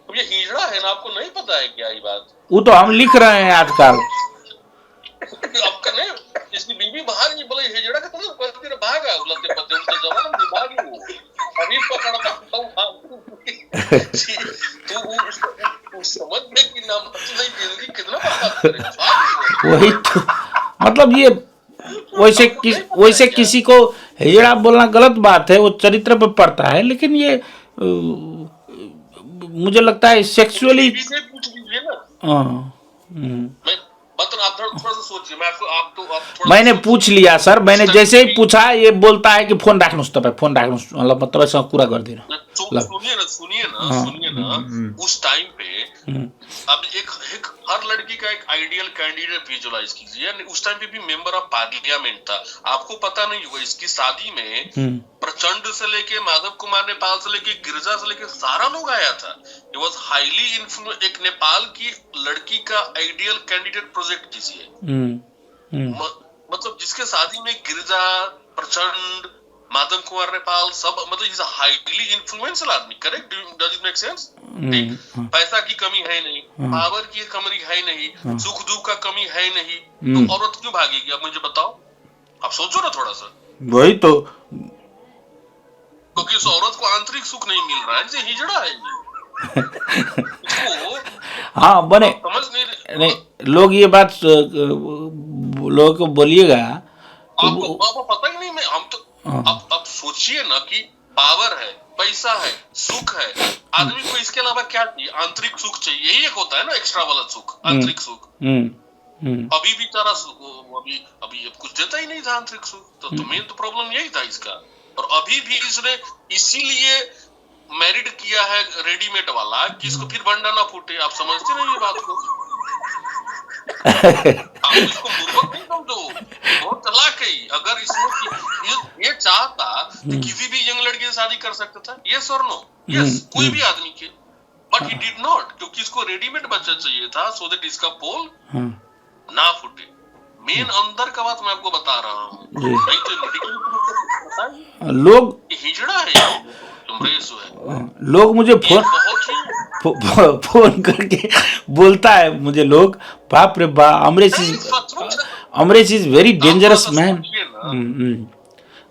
अब ये हिजड़ा है ना, आपको नहीं पता है क्या ये बात? वो तो हम लिख रहे हैं आजकल। आपका नहीं, इसकी बीबी भाग नहीं, बोले हिजड़ा का तो पति भागा, बोलते पति उसके जवान में भागी, वो अभी पकड़ता तो समझ में कि नाम नहीं, जिंदगी कितना बर्बाद करे। वही तो मतलब ये वैसे किसी को हिजड़ा बोलना गलत बात है, वो चरित्र पर पड़ता है, लेकिन ये मुझे लगता है सेक्सुअली पूछ लीजिए ना। मतलब आप थोड़ा सा सोचिए, मैंने पूछ लिया सर, मैंने जैसे ही पूछा ये बोलता है कि फोन राख्नुस् तपाईं, फोन राख्नुस्, मतलब तपाईसँग कुरा गर्दिन। सुनिए ना, उस टाइम पे अब एक हर लड़की का एक आइडियल कैंडिडेट विजुअलाइज कीजिए। उस टाइम पे भी मेंबर ऑफ पार्लियामेंट था, आपको पता नहीं होगा, इसकी शादी में प्रचंड से लेके माधव कुमार नेपाल से लेके गिरजा से लेके सारा लोग आया था। इट वाज हाईली इन्फ्लुएंस, एक नेपाल की लड़की का आइडियल कैंडिडेट प्रोजेक्ट कीजिए, मतलब जिसके शादी में गिरजा, प्रचंड, माधव कुमार नेपाल सब, मतलब इज हाईली इन्फ्लुएंशियल आदमी, correct? Does it make sense? पैसा की कमी है नहीं, पावर की कमी है नहीं, सुख दुख का कमी है नहीं, तो औरत क्यों भागेगी? आप मुझे बताओ, आप सोचो ना थोड़ा सा। वही तो, क्योंकि उस औरत को आंतरिक सुख नहीं मिल रहा है, जो हिजड़ा है ये। हाँ बने समझ नहीं लोग ये बात लोगों को बोलिएगा तो आपको पता ही नहीं। मैं हम तो अब सोचिए ना कि पावर है, पैसा है, सुख है, आदमी को इसके अलावा क्या चाहिए? आंतरिक सुख चाहिए, यही एक होता है ना एक्स्ट्रा वाला सुख, आंतरिक सुख। अभी भी तारा अभी कुछ देता ही नहीं था आंतरिक सुख, तो मेन तो प्रॉब्लम यही था इसका। और अभी भी इसने इसीलिए मैरिड किया है रेडीमेड वाला कि इसको फिर बंडा ना फूटे। आप समझते नहीं ये बात को? आप इसको मूर्ख नहीं समझो, बहुत चालाक है। अगर इसमें ये चाहता तो किसी भी यंग लड़की से शादी कर सकता था, यस और नो? यस, कोई भी आदमी के, बट ही डिड नॉट, क्योंकि इसको रेडीमेड बच्चा चाहिए था, सो दैट इसका पोल ना फूटे। मेन अंदर का बात मैं आपको बता रहा हूँ, नहीं तो लोग हिजड़ा है, लोग मुझे फोन करके बोलता है मुझे लोग, बाप रे बाप, Amrish is very dangerous man.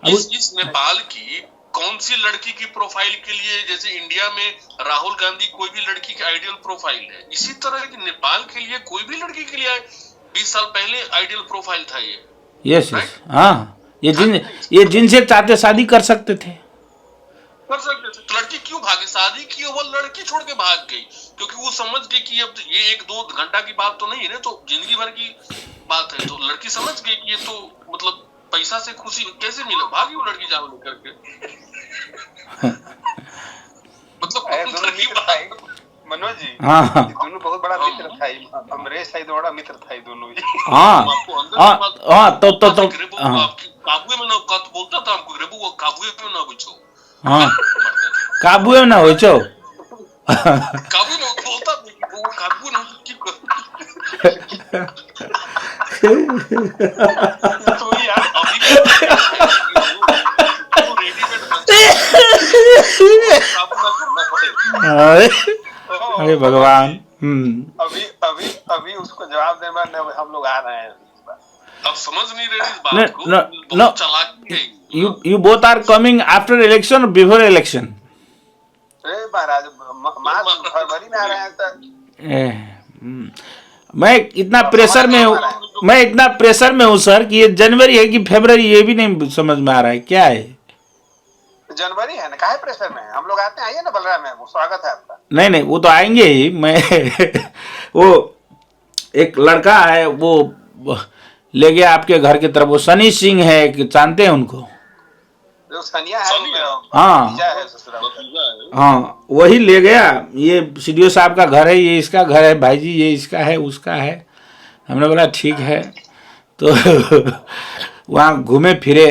इस नेपाल की कौन सी लड़की की प्रोफाइल के लिए, जैसे इंडिया में राहुल गांधी कोई भी लड़की की आइडियल प्रोफाइल है, इसी तरह की नेपाल के लिए कोई भी लड़की के लिए 20 साल पहले आइडियल प्रोफाइल था ये। यस हाँ, ये जिनसे चाहते शादी कर सकते थे। तो लड़की क्यों भागे? शादी की वो लड़की छोड़ के भाग गई क्योंकि वो समझ गई कि अब ये 1-2 घंटा की बात तो नहीं है ना, तो जिंदगी भर की बात है। तो लड़की समझ गई कि ये तो मतलब पैसा से खुशी कैसे मिले, भागी वो लड़की जाओ लेकर के। मतलब मनोज जी, हाँ दोनों बहुत बड़ा मित्र था, अमरीश है बड़ा मित्र था दोनों ही। हाँ तो काबू में ना बोलता था हमको, रेबू वो काबू में ना बुझो। हाँ काबू में ना हो चो काबू में बोलता वो काबू ना की तो यार अरे भगवान। अभी उसको जवाब देना हम लोग आ रहे हैं। अब समझ नहीं रहे इस बात को, बहुत चालाकी है। You both are coming after election or before election? अरे महाराज, फरवरी में आ रहे हैं। मैं इतना प्रेशर में हूँ सर कि ये जनवरी है कि फरवरी, ये भी नहीं समझ में आ रहा है क्या है। जनवरी है ना, काहे प्रेशर में? हम लोग आते हैं, आइए ना बलराम में, वो स्वागत है आपका। नहीं वो तो आएंगे ही। मैं वो एक लड़का है वो ले गया आपके घर की तरफ, वो सनी सिंह है, जानते हैं उनको? जो सनिया है, हाँ वही ले गया। ये सीडीओ साहब का घर है, ये इसका घर है भाई जी, ये इसका है उसका है। हमने बोला ठीक है, तो वहाँ घूमे फिरे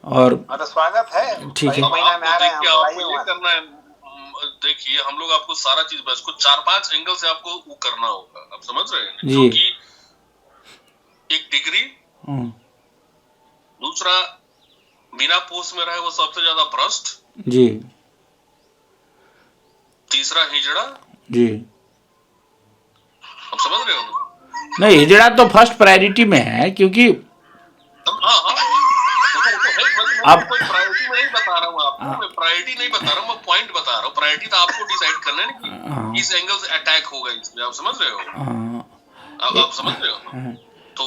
और तो स्वागत है, ठीक है। महीना में आ रहे हैं, करना है। देखिए हम लोग आपको सारा चीज, बस कुछ 4-5 एंगल से आपको वो करना होगा, आप समझ रहे हैं? क्योंकि एक डिग्री, दूसरा बिना पोस्ट में रहे वो सबसे ज्यादा भ्रष्ट जी, तीसरा हिजड़ा जी। आप समझ रहे हो? नहीं हिजड़ा तो फर्स्ट प्रायोरिटी में है, क्योंकि हाँ अब कोई प्रायोरिटी नहीं बता रहा हूँ आपको, मैं प्रायोरिटी नहीं बता रहा हूँ, मैं पॉइंट बता रहा हूँ। प्रायोरिटी तो आपको डिसाइड करना है ना कि इस एंगल से अटैक होगा इसमें, आप समझ रहे हो? आप समझ रहे हो? तो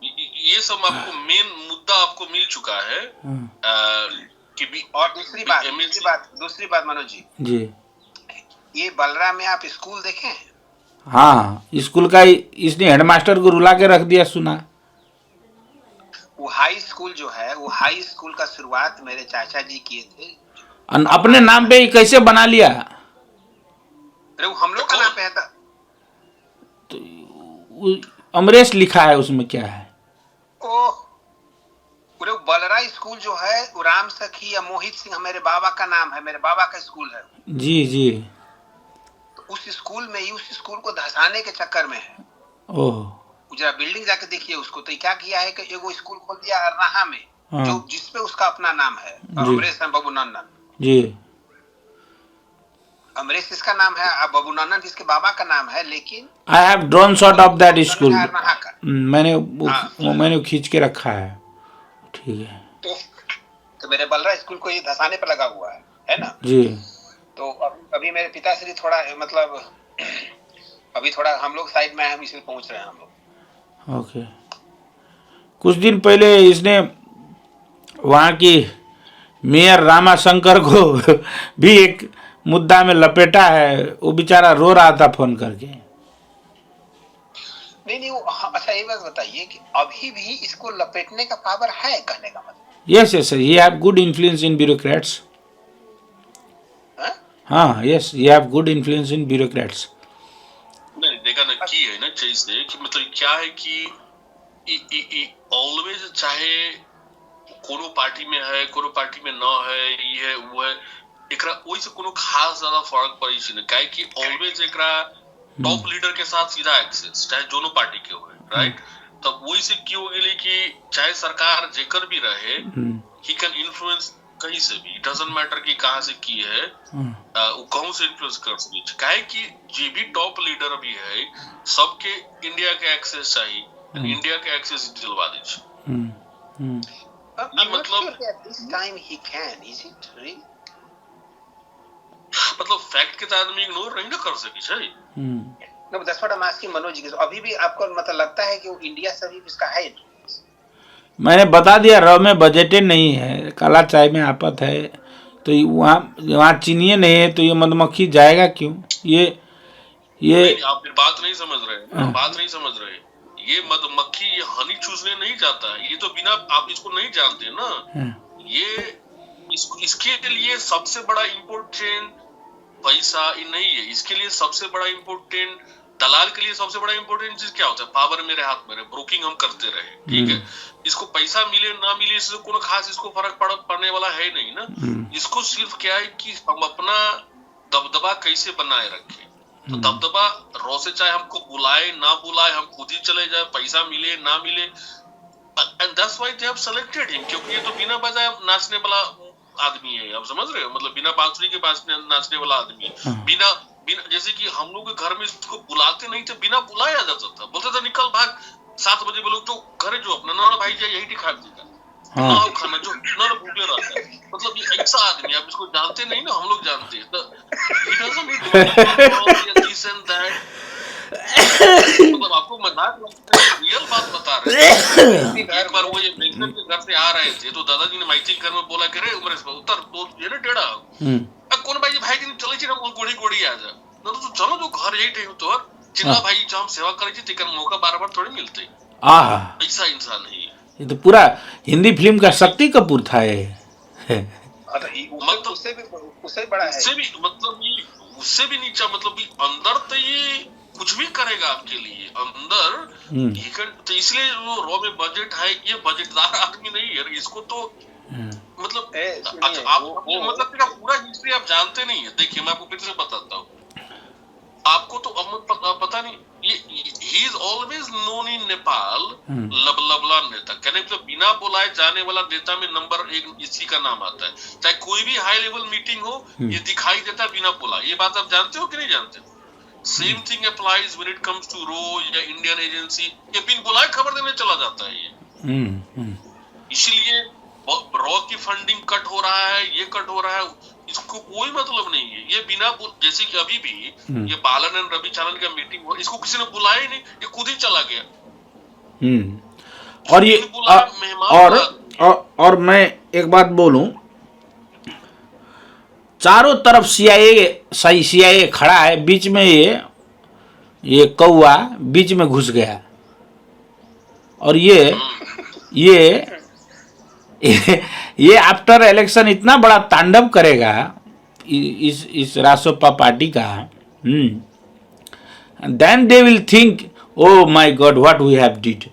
ये सब आपको मेन मुद्दा आपको मिल चुका है। कि भी और दूसरी बात मनोज जी, ये बलराम में आप स्कूल देखे? हाँ स्कूल का इसने हेडमास्टर को रुला के रख दिया, सुना। वो हाई स्कूल जो है, वो हाई स्कूल का शुरुआत मेरे चाचा जी किए थे, अपने नाम पे ही कैसे बना लिया? अरे वो हम लोग का नाम पे था, तो अमरीश लिखा है उसमें, क्या है? बलरा स्कूल जो है वो राम सखी या मोहित सिंह मेरे बाबा का नाम है, मेरे बाबा का स्कूल है। जी जी। तो उस स्कूल में ही, उस स्कूल को धसाने के चक्कर में है। ओह, जरा बिल्डिंग जाके देखिए उसको। तो क्या किया है कि एगो स्कूल खोल दिया अरनाहा में, हाँ जो जिसपे उसका अपना नाम है, जी अमरेश बाबू नंदन। जी अमरेश इसका नाम है, अब बाबू नंदन इसके बाबा का नाम है, लेकिन I have drawn shot of that school. Tamil Nadu का। मैंने खींच के रखा है। ठीक है तो मेरे बलरा स्कूल को ये धसाने पर लगा हुआ है ना जी। तो अभी मेरे पिताश्री थोड़ा मतलब अभी थोड़ा हम लोग साइड में हम इसलिए पहुंच रहे हैं हम लोग। ओके कुछ दिन पहले इसने वहाँ की मेयर रामाशंकर को भी एक मुद्दा में लपेटा है। वो बेचारा रो रहा था फोन करके। नहीं वो अच्छा ये बात बताइए कि अभी भी इसको लपेटने का पावर है, कहने का मतलब? Yes yes he have good influence in bureaucrats. हाँ yes he have good influence in bureaucrats. नहीं देखा ना की है ना जैसे कि मतलब क्या है कि ऑलवेज चाहे कोनो पार्टी में है कोनो पार्टी में न है ये है वो है एकरा ओइ से कोनो खास ज्यादा फर्क पड़ी छी न काहे कि ऑलवेज एकरा टॉप लीडर के साथ सीधा एक्सेस चाहे दोनों पार्टी के हो राइट। तब वही से की हो गेली कि चाहे सरकार जेकर भी रहे ही कैन इन्फ्लुएंस कहीं से भी, डजंट मैटर कि कहां से की है वो कहूं से इन्फ्लुएंस कर सके काहे कि जे भी टॉप लीडर भी है सबके इंडिया के एक्सेस चाहिए, इंडिया के एक्सेस दिलवा दे छै। मतलब this time he can, is it really? मतलब फैक्ट के तो आदमी इग्नोर नहीं ना कर सके छै। No, that's what I'm asking Manoj ji. अभी भी आपको मतलब लगता है कि वो इंडिया से भी इसका है? मैंने बता दिया र में बजटेड नहीं है, काला चाय में आफत है, तो वहाँ चीनिए नहीं है तो ये मधुमक्खी जाएगा क्यों? ये आप फिर बात नहीं समझ रहे, बात नहीं समझ रहे। ये मधुमक्खी ये हनी चूसने नहीं जाता है, ये तो बिना आप इसको नहीं जानते ना। ये इसके लिए सबसे बड़ा इम्पोर्टेंट पैसा नहीं है, इसके लिए सबसे बड़ा इम्पोर्टेंट दलाल के लिए सबसे बड़ा इम्पोर्टेंट चीज क्या होता है? पावर मेरे हाथ में रहे, ब्रोकिंग हम करते रहे, ठीक है। इसको पैसा मिले ना मिले इससे कोनो खास इसको फर्क पड़ने वाला है नहीं ना। इसको सिर्फ क्या है कि हम अपना दबदबा कैसे बनाए रखें। तो दबदबा रो से चाहे हमको बुलाए ना बुलाए हम खुद ही चले जाए, पैसा मिले ना मिले, and that's why they have selected him, क्योंकि ये तो बिना बजाए नाचने वाला आदमी है। आप समझ रहे हो? मतलब बिना बांसुरी के नाचने वाला आदमी, बिना जैसे कि हम लोग के घर में इसको बुलाते नहीं थे, बिना बुलाया जाता था, बोलते थे निकल भाग 7 बजे बोलो तो घर जो अपना ना भाई जाए यही खा देगा ना खाना जो ना भूखे रहता है। मतलब ये ऐसा आदमी, आप इसको जानते नहीं ना, हम लोग जानते हैं। मतलब आपको मजाक रियल बात बता रहे हैं। एक बार वो ये मेघना के घर से आ रहे थे तो दादाजी ने माइटिंग घर में बोला कि रे उमर उतर तो ये ना टेढ़ा कौन भाई भाई दिन चले छी ना गोड़ी गोड़ी आ जा ना तो चलो जो घर यही ठे तो चिल्ला भाई जो हम सेवा करे छी तेकर मौका बार-बार थोड़ी मिलते। ऐसा इंसान है ये तो पूरा हिंदी फिल्म का शक्ति कपूर था ये। मतलब उससे बड़ा है, उससे भी मतलब ये उससे भी नीचा, मतलब अंदर तो ये कुछ भी करेगा आपके लिए अंदर। तो इसलिए वो रॉ में बजट है, ये बजटदार आदमी नहीं है इसको तो मतलब अच्छा आप मतलब तेरा पूरा हिस्ट्री आप जानते नहीं है। देखिए मैं आपको फिर से बताता हूँ, आपको तो अब पता नहीं, ये he is always known in Nepal लबलबला नेता, कहने मतलब बिना बुलाए जाने वाला नेता में नंबर 1 इसी का नाम आता है। चाहे कोई भी हाई लेवल मीटिंग हो ये दिखाई देता है बिना बुलाए। ये बात आप जानते हो कि नहीं जानते? Same thing applies when it comes to रो या इंडियन एजेंसी, ये बिन बुलाए खबर देने चला जाता है ये। इसलिए रॉ की फंडिंग कट हो रहा है, ये कट हो रहा है, इसको कोई मतलब नहीं है। ये बिना जैसे कि अभी भी ये बालन एंड रवि चानन का मीटिंग हो, इसको किसी ने बुलाया ही नहीं, ये खुद ही चला गया। और ये और मैं एक बात बोलूं, चारों तरफ सीआईए खड़ा है, बीच में ये कौआ बीच में घुस गया और ये आफ्टर इलेक्शन इतना बड़ा तांडव करेगा इस रासोपा पार्टी का। Then they will think oh my god what we have did,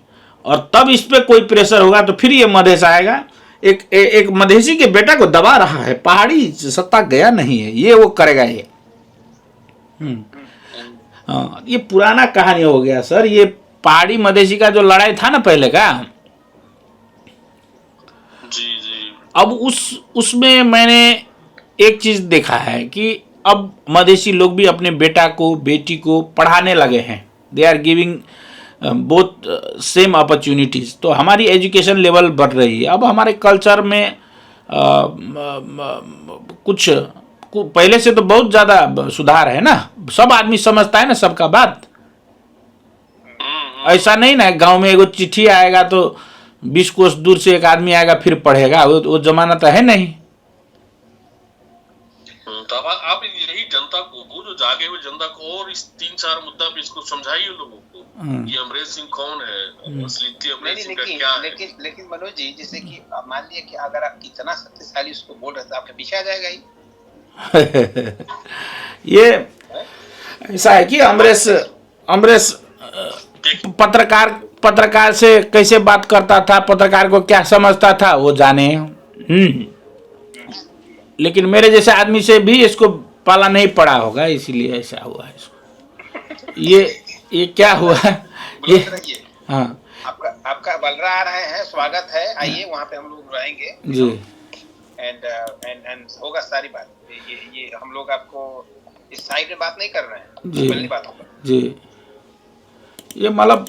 और तब इस पे कोई प्रेशर होगा तो फिर ये मधेश आएगा। एक मधेसी के बेटा को दबा रहा है, पहाड़ी सत्ता गया नहीं है, ये वो करेगा ये। ये पुराना कहानी हो गया सर। ये पहाड़ी मधेसी का जो लड़ाई था ना पहले का, अब उसमें मैंने एक चीज़ देखा है कि अब मधेसी लोग भी अपने बेटा को बेटी को पढ़ाने लगे हैं. They are giving both same opportunities. तो हमारी एजुकेशन लेवल बढ़ रही है. अब हमारे कल्चर में कुछ पहले से तो बहुत ज़्यादा सुधार है ना. सब आदमी समझता है ना सबका बात. ऐसा नहीं ना गांव में एगो चिट्ठी आएगा तो 20 कोस दूर से एक आदमी आएगा फिर पढ़ेगा. वो जमाना तो है नहीं. तो अब आप यही जनता को जो जागे हुए जनता को और इस 3-4 मुद्दा पे इसको समझाइए लोगों को कि अमरेश सिंह कौन है, असलियती अमरेश सिंह का क्या है. लेकिन मनोज जी, जैसे कि मान लिया कि अगर आप इतना शक्तिशाली उसको बोल रहे तो आपके पीछे आ जाएगा ही. ये ऐसा है कि अमरेश पत्रकार से कैसे बात करता था, पत्रकार को क्या समझता था वो जाने. लेकिन मेरे जैसे आदमी से भी इसको पाला नहीं पड़ा होगा, इसीलिए ऐसा हुआ है इसको. ये क्या हुआ है ये. हाँ, आपका बलरा आ रहे हैं, स्वागत है. आइए वहाँ पे हम लोग रहेंगे जी. एंड होगा सारी बात. ये हम लोग आपको इस साइड में बात नहीं कर रहे हैं जी. पहली बात होगा जी. ये मतलब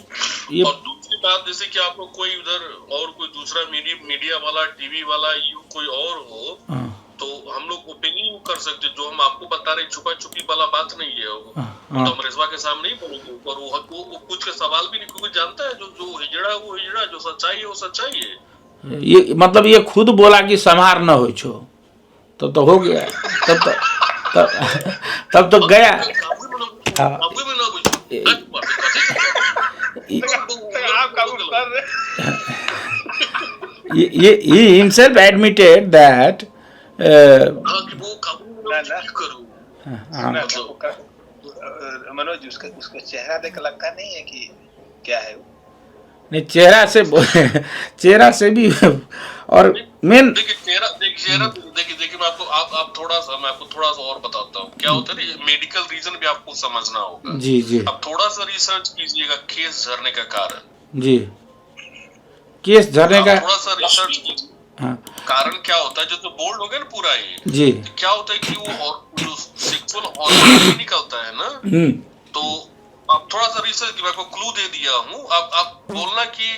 ये और दूसरी बात, जैसे कि आपको कोई उधर और कोई दूसरा मीडिया वाला, टीवी वाला, कोई और हो तो हम लोग ओपनिंग कर सकते. जो हम आपको बता रहे छुपा छुपी वाला बात नहीं है. तो अमरेशवा के सामने ही बोलोगे और वो कुछ के सवाल भी नहीं, क्योंकि जानता है जो हिजड़ा है वो हिजड़ा, जो सच्चाई है वो सच्चाई है. ये मतलब ये खुद बोला कि संहार न हो छो, तो हो गया. तब तो गया. He himself admitted that Manoj उसका चेहरा देख लगता नहीं है कि क्या है. नहीं, चेहरा से भी. और मेन देखिए मैं आपको थोड़ा सा और बताता हूँ क्या होता है ना. मेडिकल रीजन भी आपको समझना होगा. जी जी. अब थोड़ा सा रिसर्च कीजिएगा केस झरने का कारण. जी. केस झरने का थोड़ा सा रिसर्च कीजिए. हाँ. कारण क्या होता है, जो बोल्ड हो गया ना पूरा ये जी. तो क्या होता है कि वो जो सेक्सुअल हार्मोन निकलता है ना, तो आप थोड़ा सा रिसर्च की मैं आपको क्लू दे दिया हूँ. आप बोलना कि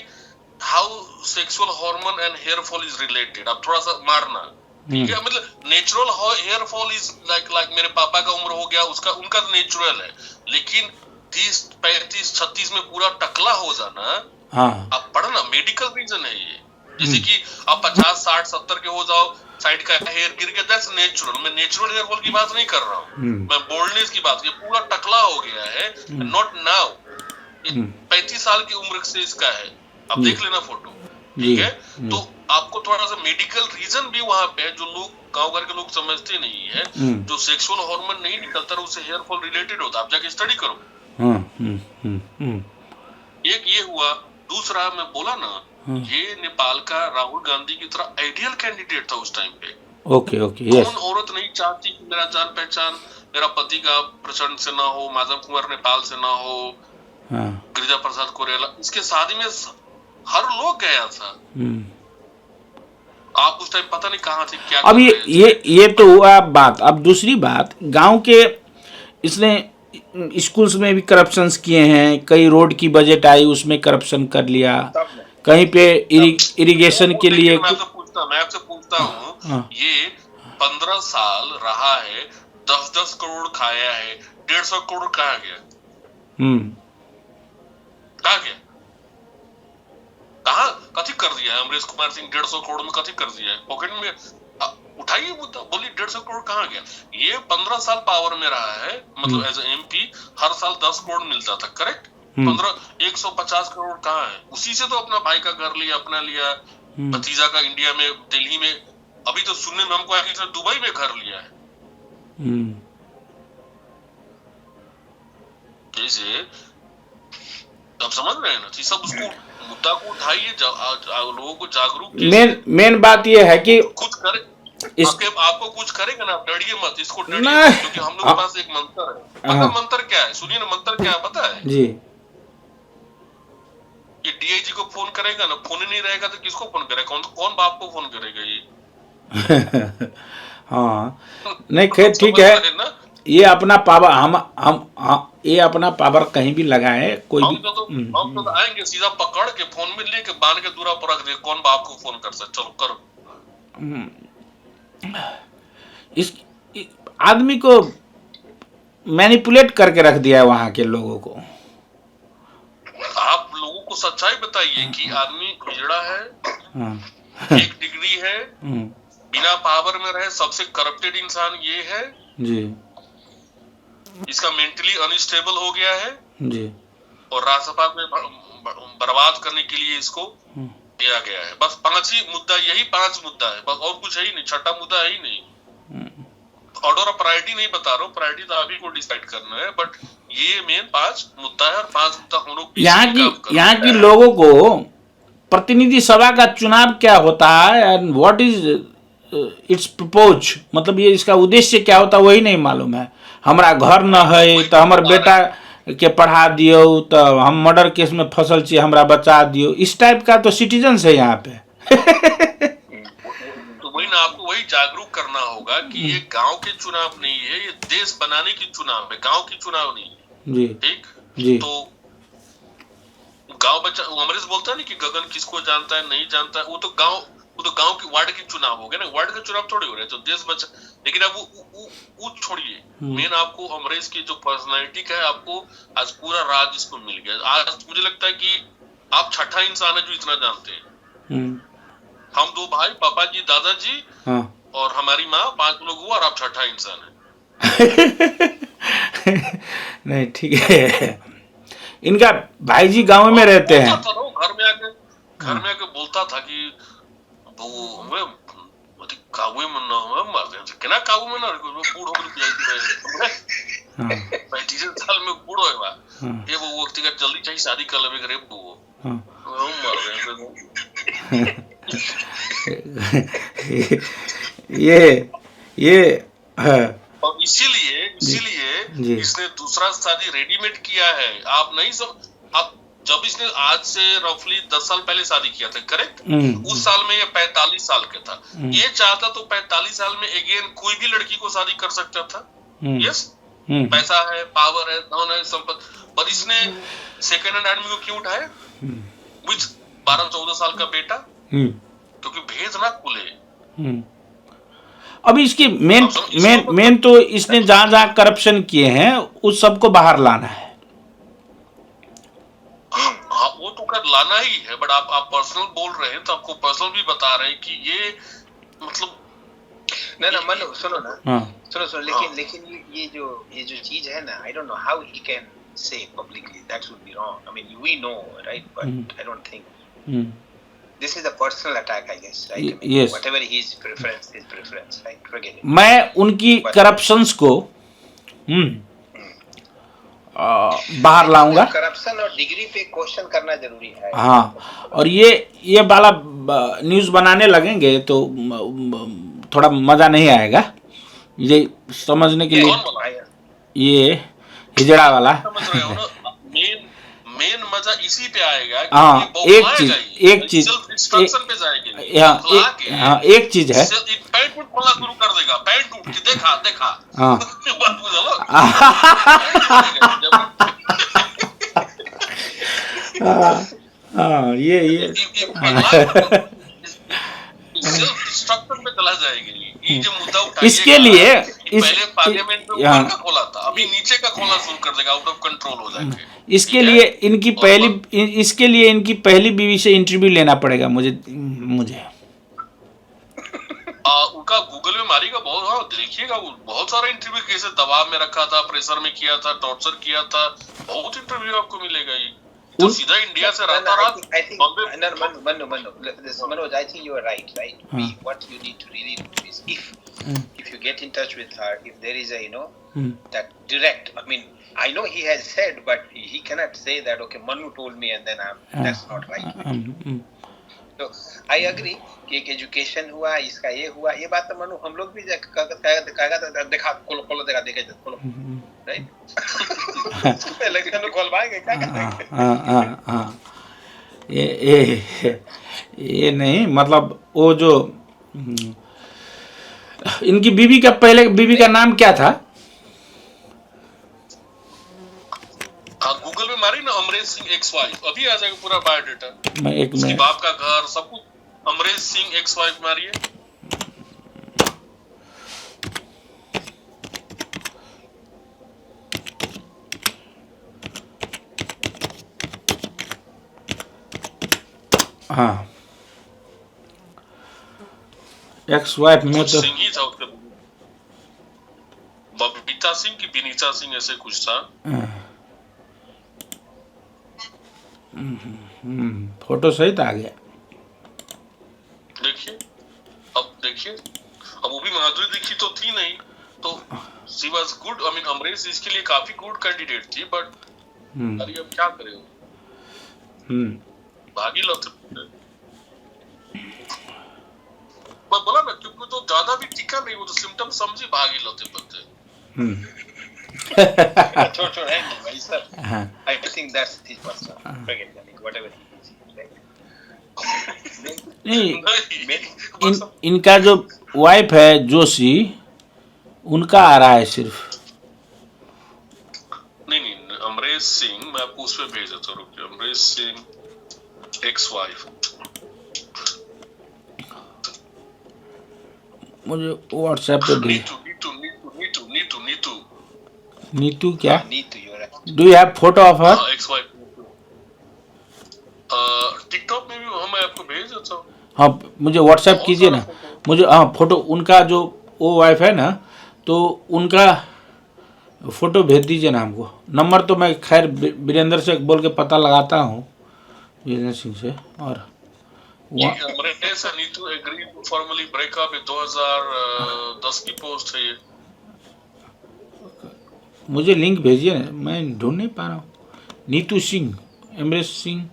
how sexual hormone and hair fall is related. आप थोड़ा सा मारना. ठीक है, मतलब natural hair fall is like मेरे पापा का उम्र हो गया, उनका नेचुरल है. लेकिन 30, 35, 36 में पूरा टकला हो जाना, आप पढ़ना, मेडिकल रीजन है ये. जैसे कि आप 50, 60, 70 के हो जाओ, साइड का हेयर गिर गया, दैट्स नेचुरल. मैं नेचुरल हेयर फॉल की बात नहीं कर रहा हूँ, मैं बोल्डनेस की बात. ये पूरा टकला हो गया है, नॉट नाउ. 35 साल की उम्र से इसका है. आप देख लेना फोटो. ठीक है, तो आपको थोड़ा सा मेडिकल रीजन भी वहां पे है जो लोग गांव घर के लोग समझते नहीं है. जो सेक्सुअल हार्मोन नहीं निकलता उससे हेयर फॉल रिलेटेड होता. आप जाके स्टडी करो. एक ये हुआ. दूसरा मैं बोला ना, ये नेपाल का राहुल गांधी की तरह आइडियल कैंडिडेट था उस टाइम पे. Okay yes. कौन औरत नहीं चाहती कि मेरा जान पहचान मेरा पति का प्रचंड से ना हो, माधव कुमार नेपाल से ना हो, गिरिजा प्रसाद कोरेला, इसके शादी में हर लोग गया था. आप उस टाइम पता नहीं कहाँ थे, क्या. अब ये तो हुआ बात. अब दूसरी बात, गांव के इसने स्कूल्स में भी करप्शंस किए हैं. कई रोड की बजट आई उसमें करप्शन कर लिया. कहीं पे इरिगेशन के लिए. मैं आपसे पूछता हूँ, ये 15 साल रहा है, 10-10 करोड़ खाया है, 150 करोड़ कहाँ गया? कहाँ गया? कहाँ कथी कर दिया है अमरीश कुमार सिंह? 150 करोड़ में कथी कर दिया है? पॉकेट में उठाइए मुद्दा, बोलिए 150 करोड़ कहाँ गया? ये 15 साल पावर में रहा है, मतलब एज एमपी हर साल 10 करोड़ मिलता था, करेक्ट? 150 करोड़ कहाँ है? उसी से तो अपना भाई का घर लिया, अपना लिया, भतीजा का इंडिया में, दिल्ली में. अभी तो सुनने में हमको आया कि दुबई में घर लिया है. जैसे आप समझ रहे हैं ना, सब उसको मुद्दा को उठाइए, लोगों को जागरूक. मेन बात ये है कि कुछ करे. आपको कुछ करेगा ना, डरिए मत, इसको डरिए, क्योंकि हम लोग के पास एक मंत्र है. पता मंत्र क्या है? सुनिए ना, मंत्र क्या है पता है जी. ये डीआईजी को फोन करेगा ना, फोन ही नहीं रहेगा तो किसको फोन करेगा? कौन बाप को फोन करेगा? ये हाँ नहीं खैर ठीक है, ये अपना पावर हम ये अपना पावर कहीं भी लगाए कोई भी। हम तो आएंगे सीधा पकड़ के फोन में लेके बांध के दूरा पर रख दे, कौन बाप को फोन कर सकते, चलो करो। इस आदमी को मैनिपुलेट करके रख दिया है वहां के लोगों को। आप लोगों को सच्चाई बताइए कि आदमी उजड़ा है, एक डिग्री है, बिना पावर में रहे, सबसे करप्टेड इंसान ये है जी, इसका मेंटली अनस्टेबल हो गया है जी, और राज्यसभा में बर्बाद करने के लिए इसको दिया गया है। बस 5 ही मुद्दा, यही 5 मुद्दा है बस, और कुछ है ही नहीं, छठा मुद्दा है ही नहीं। ऑर्डर ऑफ प्रायोरिटी नहीं बता रहा हूँ, प्रायोरिटी तो अभी को डिसाइड करना है, बट ये मेन 5 मुद्दा है और 5 मुद्दा हम लोग यहाँ की लोगों को प्रतिनिधि सभा का चुनाव क्या होता है and what is it's propose, मतलब ये इसका उद्देश्य क्या होता है वही नहीं मालूम है। हमारा घर न है तो हमारे बेटा के पढ़ा दियो, तो हम मर्डर केस में फसल चाहिए हमारा बचा दियो, इस टाइप का तो सिटीजन है यहाँ पे। तो वही ना, आपको वही जागरूक करना होगा कि ये गांव के चुनाव नहीं है, ये देश बनाने की चुनाव है, गांव की चुनाव नहीं है जी, ठीक जी। तो गांव बचा, अमरीश बोलता है ना कि गगन किसको जानता है नहीं जानता है, वो तो गांव की वार्ड की चुनाव हो गया ना, वार्ड के चुनाव थोड़ी हो रहे तो देश बचा। लेकिन अब वो छोड़िए, मेन आपको अमरीश की जो पर्सनालिटी का है, आपको आज पूरा राज इसको मिल गया। आज मुझे लगता है कि आप छठा इंसान है जो इतना जानते हैं। हम 2 भाई, पापा जी, दादाजी और हमारी माँ, 5 लोग हुआ और आप छठा इंसान है। नहीं ठीक है, इनका भाई जी गांव में रहते हैं, घर में आके बोलता था कि वो काबू में ना मर दे केना काबू में ना बूढ़ हो गए 35 साल में बूढ़ हो बा ये वो वक्त का जल्दी चाहिए शादी कर लेबे करे वो मर गए ये है। और इसीलिए इसने दूसरा शादी रेडीमेड किया है। आप नहीं सब, आप जब इसने आज से रफली 10 साल पहले शादी किया था करेक्ट, उस साल में ये 45 साल का था। ये चाहता तो 45 साल में अगेन कोई भी लड़की को शादी कर सकता था। यस, पैसा है, पावर है, धन है, संपत्ति, पर इसने सेकंड हैंड आदमी को क्यों उठाया, विच 12-14 साल का बेटा, क्योंकि भेद ना खुले। अब इसकी मेन तो इसने जहां करप्शन किए हैं उस सबको बाहर लाना है। हाँ, वो तो कर लाना ही है, बट आप पर्सनल बोल रहे हैं तो आपको पर्सनल भी बता रहे हैं कि ये मतलब ना मनु सुनो ना, सुनो लेकिन ये जो चीज है ना, I don't know how he can say publicly that should be wrong. I mean we know right, but I don't think this is a personal attack, I guess, right? I mean, yes, whatever his preference, right? Forget it. मैं उनकी corruptions को बाहर लाऊंगा। Corruption और degree पे question करना जरूरी है। हाँ, और ये वाला न्यूज़ बनाने लगेंगे तो थोड़ा मजा नहीं आएगा ये समझने के लिए। ये हिजड़ा वाला मेन मजा इसी पे आएगा कि हाँ, एक चीज एक चीज है, पैंट खोलना शुरू कर देगा, पैंट उठ के देखा हाँ हाँ ये डिस्ट्रक्शन पे चला जाएगी। ये जो मुद्दा उठाया इसके लिए पहले पार्लियामेंट में ऊपर का खोला था, अभी नीचे का खोलना शुरू कर देगा, आउट ऑफ कंट्रोल हो जाएंगे। इसके लिए इनकी पहली बीवी से इंटरव्यू लेना पड़ेगा मुझे उनका गूगल में मारिएगा, बहुत देखिएगा, बहुत सारा इंटरव्यू कैसे दबाव में रखा था, प्रेशर में किया था, टॉर्चर किया था, बहुत इंटरव्यू आपको मिलेगा। ये तो सीधा इंडिया से रहता रहा। Manoj, I think you are right. What you need to really do is if you get in touch with her, if there is a that direct, I mean I know he has said, but he cannot say that okay Manu told me and then that's not right. So I agree कि एक education हुआ, इसका ये हुआ, ये बात तो मनु हम लोग भी कहेगा देखा खोलो देखा राइट इलेक्शन खोलवाएंगे क्या करेंगे। ये नहीं, मतलब वो जो इनकी बीवी का पहले बीवी का नाम क्या था? गूगल में मारी ना अमरेश सिंह एक्स वाइफ, अभी आ जाएगा पूरा बायोडाटा। मैं एक उसके मिनट, बाप का घर सब कुछ, अमरेश सिंह एक्स वाइफ मारिए। हाँ एक्स वाइफ में कुछ तो सिंह ही था उसके, बबीता सिंह की विनीता सिंह ऐसे कुछ था। फोटो सहित आ गया। देखिए अब वो भी माधुरी दीक्षित तो थी नहीं, तो she was good. I mean Amrish इसके लिए काफी गुड कैंडिडेट थी, बट अरे अब क्या करे, भागी लौटे। मैं बोला ना, क्योंकि तो ज्यादा भी टिका नहीं, वो तो सिम्टम समझी भागी लौटे बनते। छोड़ है भाई सर। हाँ I think that's his personal. Forget that, whatever he is, right? नहीं, इनका जो वाइफ है जोशी, उनका आ रहा है सिर्फ। नहीं, अमरीश सिंह मैं आपको उस पे भेज देता हूँ, रुकिए। अमरीश सिंह एक्स वाइफ, मुझे व्हाट्सएप पे भेज। नीतू क्या? Neetu, you're right. Do you have photo of her? Ex wife TikTok में भी मैं आपको भेज देता हूँ। हाँ मुझे व्हाट्सएप कीजिए ना, मुझे हाँ फोटो उनका जो वो वाइफ है ना, तो उनका फोटो भेज दीजिए ना हमको। नंबर तो मैं खैर वीरेंद्र से बोल के पता लगाता हूँ, वीरेंद्र सिंह से। और Neetu agree to formally breakup, 2010 की पोस्ट है ये। मुझे लिंक भेजिए ना, मैं ढूंढ नहीं पा रहा हूँ। Neetu Singh, Amrish Singh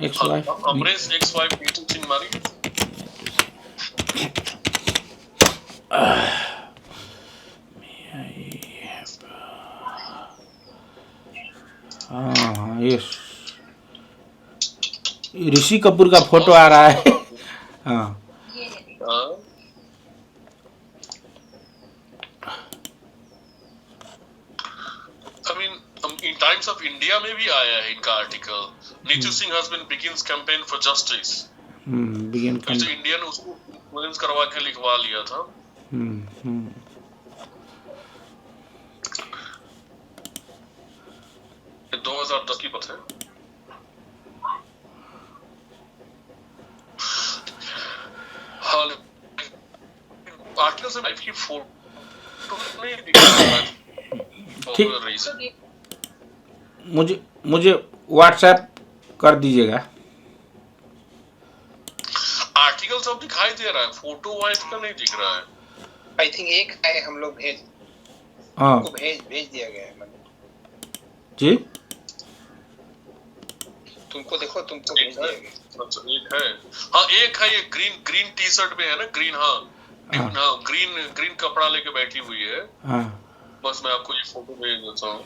ex wife, Amrish ex wife Neetu Singh मारी। हाँ ये ऋषि कपूर का फोटो आ रहा है। हाँ I mean, in Times of India में भी आया है इनका article, Neetu Singh husband begins campaign for justice। Begin तो इंडिया ने उसको इन्फ्लुएंस करवा के लिखवा लिया था। ये 2010 की बात है। हाँ, आर्टिकल से लाइफ की फोटो नहीं दिख रहा है। ठीक, मुझे व्हाट्सएप कर दीजिएगा। आर्टिकल सब दिखाई दे रहा है, फोटो वाइफ का नहीं दिख रहा है। I think एक है, हम लोग हाँ भेज दिया गया है जी। तुमको देखो, तुमको भेज दिया गया। अच्छा एक है, हाँ एक है, ये ग्रीन टी शर्ट में है ना, ग्रीन। हाँ ग्रीन कपड़ा लेके बैठी हुई है। हाँ बस मैं आपको ये फोटो भेज देता हूँ।